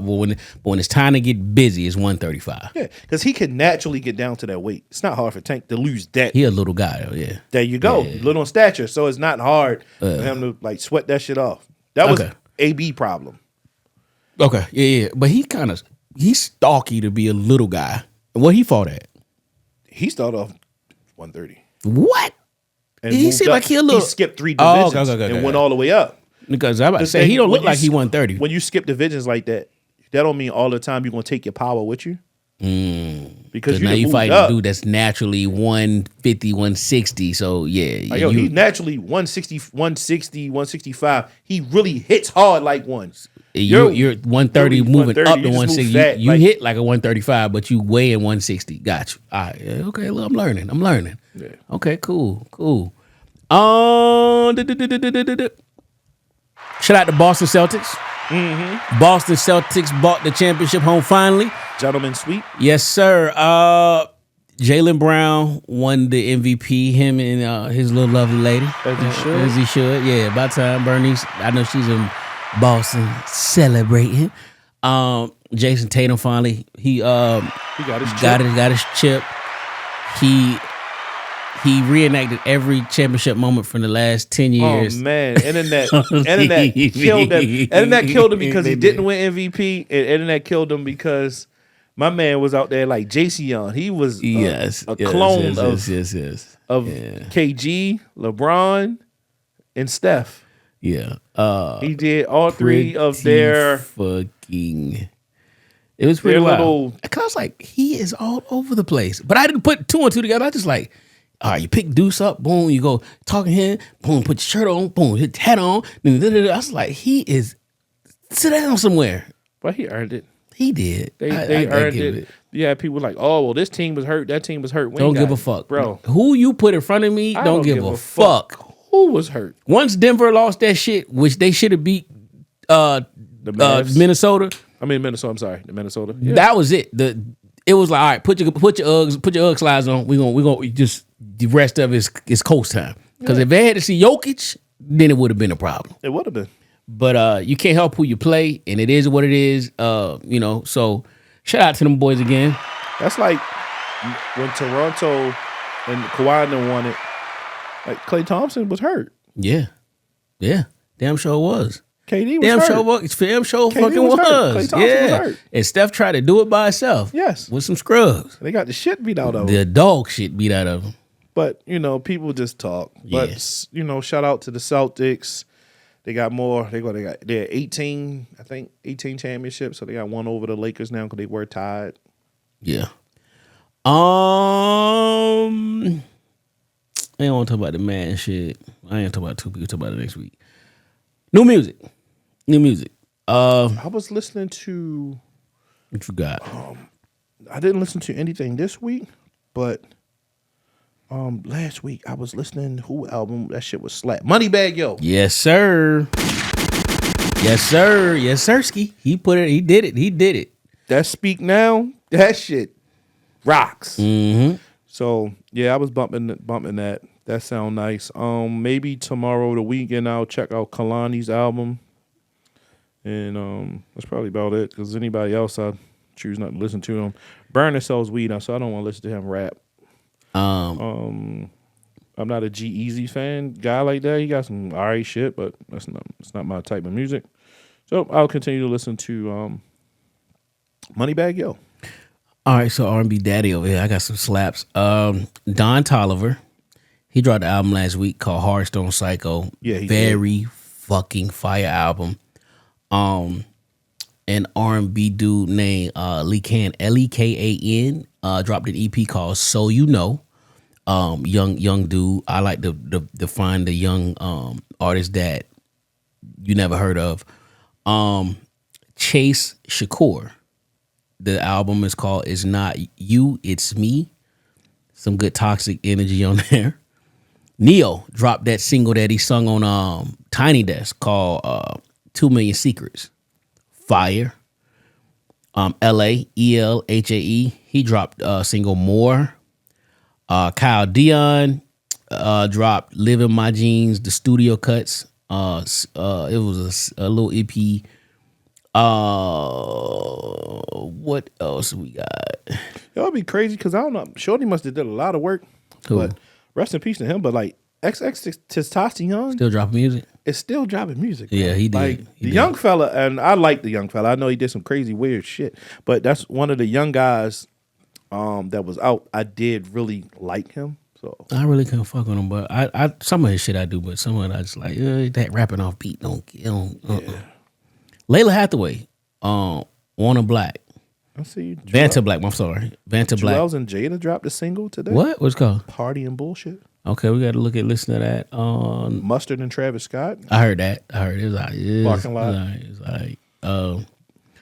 when it's time to get busy, it's 135. Yeah, because he can naturally get down to that weight. It's not hard for Tank to lose that. He a little guy though. Yeah. There you go, little in stature, so it's not hard for him to like sweat that shit off. That was AB problem. Okay, yeah. But he's stocky to be a little guy. What he fought at? He started off 130. What? And He seemed like he a little. He skipped 3 divisions okay. and went all the way up. Because I'm about to say he don't look like he 130. When you skip divisions like that, that don't mean all the time you're gonna take your power with you. Because now you fighting a dude that's naturally 150, 160. So yeah, like, he's naturally 160, 165. He really hits hard like ones. You're 130 moving 130, up to you just 160. move fat, You like- hit like a 135, but you weigh in 160. Got you. All right. Yeah, okay. Look, I'm learning. Yeah. Okay. Cool. Shout out to Boston Celtics. Boston Celtics bought the championship home finally. Gentleman sweep. Yes, sir. Jaylen Brown won the MVP. Him and his little lovely lady. As he should. Yeah, about time. Bernice, I know she's in Boston celebrating. Jason Tatum finally he got his chip. He reenacted every championship moment from the last 10 years. Oh man, internet killed him. Internet killed him because he didn't win MVP, and internet killed him because my man was out there like JC. He was a clone of KG, LeBron, and Steph. Yeah, he did all 3 of their fucking. It was pretty wild. Cause I was like, he is all over the place, but I didn't put 2 and 2 together. I just like. All right, you pick Deuce up, boom, you go talking here, boom, put your shirt on, boom, hit your hat on. I was like, he is, sit down somewhere. But he earned it. He did. They earned it. Yeah, people like, oh, well, this team was hurt, that team was hurt. Don't give a fuck. Bro. Who you put in front of me, don't give a fuck. Who was hurt? Once Denver lost that shit, which they should have beat Minnesota. I'm sorry, the Minnesota. Yeah. That was it. It was like, all right, put your Ugg slides on. We gonna just the rest of it is coast time. Because if they had to see Jokic, then it would have been a problem. It would have been. But you can't help who you play, and it is what it is. So shout out to them boys again. That's like when Toronto and Kawhi won it. Like Klay Thompson was hurt. Yeah, damn sure was. KD was hurt. Damn sure KD fucking was was. hurt. Klay Thompson was hurt. And Steph tried to do it by herself. Yes, with some scrubs. They got the shit beat out of them. The dog shit beat out of them. But people just talk. Yeah. But shout out to the Celtics. They got more. They're 18. I think 18 championships. So they got one over the Lakers now because they were tied. Yeah. I ain't want to talk about the man shit. I ain't talk about 2 people. Talk about it next week. New music. I was listening to. What you got? I didn't listen to anything this week, but last week I was listening to who album that shit was slap. Moneybag Yo. Yes, sir. Yes, sirski. He did it. That Speak Now. That shit rocks. Mm-hmm. So yeah, I was bumping that. That sound nice. Maybe tomorrow, the weekend, I'll check out Kalani's album, and that's probably about it. Because anybody else, I choose not to listen to him. Burner sells weed now, so I don't want to listen to him rap. I'm not a G-Eazy fan guy like that. He got some alright shit, but it's not my type of music. So I'll continue to listen to Moneybag Yo. All right, so R&B Daddy over here. I got some slaps. Don Toliver. He dropped an album last week called Hardstone Psycho. Yeah, he very fucking fire album. An R&B dude named Lekan, Lekan, dropped an EP called So You Know. Young dude. I like to find the young artist that you never heard of. Chase Shakur. The album is called It's Not You, It's Me. Some good toxic energy on there. Neo dropped that single that he sung on Tiny Desk called 2 Million Secrets. Fire. Elhae, he dropped single More. Kyle Dion dropped Live in My Jeans, the studio cuts. It was a little EP. What else we got? It'll be crazy because I don't know. Shorty must have did a lot of work. Cool. But rest in peace to him. But like XX Tentacion Still dropping music? is still dropping music. Yeah, bro. he did. Like He the did. young fella, and I like the young fella. I know he did some crazy weird shit, but that's one of the young guys that was out. I did really like him. So I really couldn't fuck with him, but I some of his shit I do, but some of it I just like that rapping off beat don't. Layla Hathaway, Warner Black, I see. Vanta Black. I'm sorry, Vanta Black. Jewels and Jada dropped a single today. What? What's it called? Party and Bullshit. Okay, we got to listen to that. Mustard and Travis Scott. I heard that. I heard it was like Parking lot. It was like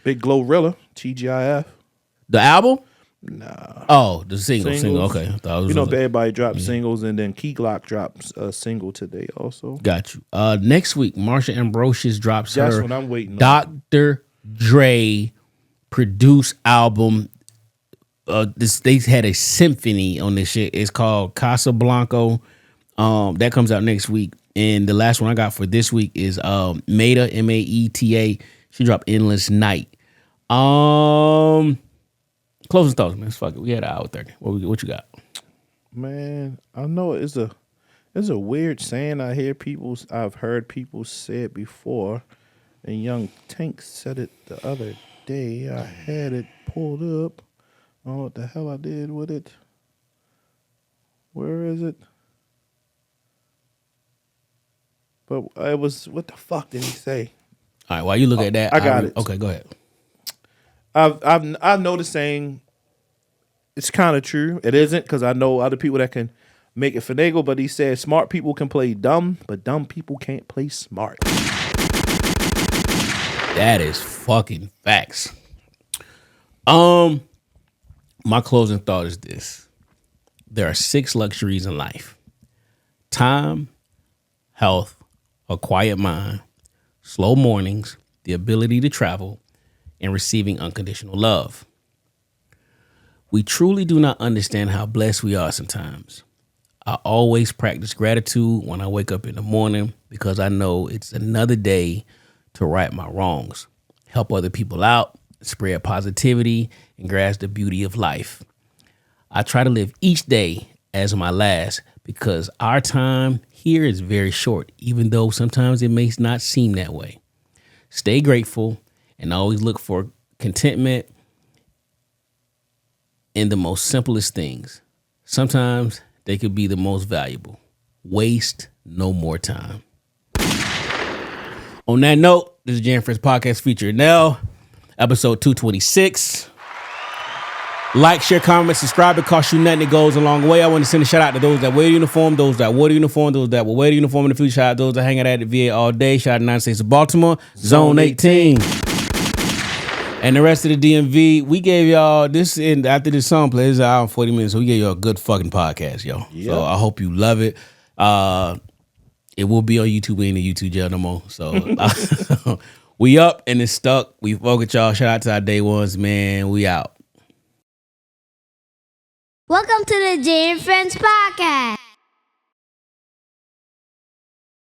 Big Glorilla. TGIF. the album. Nah. Oh, the single. Singles. Okay, I thought it was You know, everybody dropped singles, and then Key Glock drops a single today also. got you. Next week, Marsha Ambrosius drops That's her what I'm waiting on. Dr. Dre produced album. They had a symphony on this shit. It's called Casablanca. That comes out next week. And the last one I got for this week is Maeta, Maeta. She dropped Endless Night. Closing thoughts, man. Fuck it. We had an hour 30. What you got? Man, I know it's a weird saying I've heard people say it before, and Young Tank said it the other day. I had it pulled up. I don't know what the hell I did with it. Where is it? But it was, what the fuck did he say? All right, while you look at that, I got it. Okay, go ahead. I've noticed saying it's kind of true. It isn't, because I know other people that can make it finagle, but he said smart people can play dumb, but dumb people can't play smart. That is fucking facts. My closing thought is this. There are 6 luxuries in life: time, health, a quiet mind, slow mornings, the ability to travel, and receiving unconditional love. We truly do not understand how blessed we are sometimes. I always practice gratitude when I wake up in the morning because I know it's another day to right my wrongs, help other people out, spread positivity, and grasp the beauty of life. I try to live each day as my last because our time here is very short, even though sometimes it may not seem that way. Stay grateful and always look for contentment in the most simplest things. Sometimes they could be the most valuable. Waste no more time. On that note, this is Jae Friends Podcast featuring Nell, episode 226. Like, share, comment, subscribe. It costs you nothing. It goes a long way. I want to send a shout out to those that wear the uniform, those that wore the uniform, those that will wear the uniform in the future. Shout out to those that hang out at the VA all day. Shout out to the United States of Baltimore, Zone 18. And the rest of the DMV, we gave y'all this in after this song plays an hour and 40 minutes. So we gave y'all a good fucking podcast, yo. Yep. So I hope you love it. It will be on YouTube. We ain't in YouTube jail no more. So we up and it's stuck. We fuck with y'all. Shout out to our day ones, man. We out. Welcome to the Jae Friends Podcast.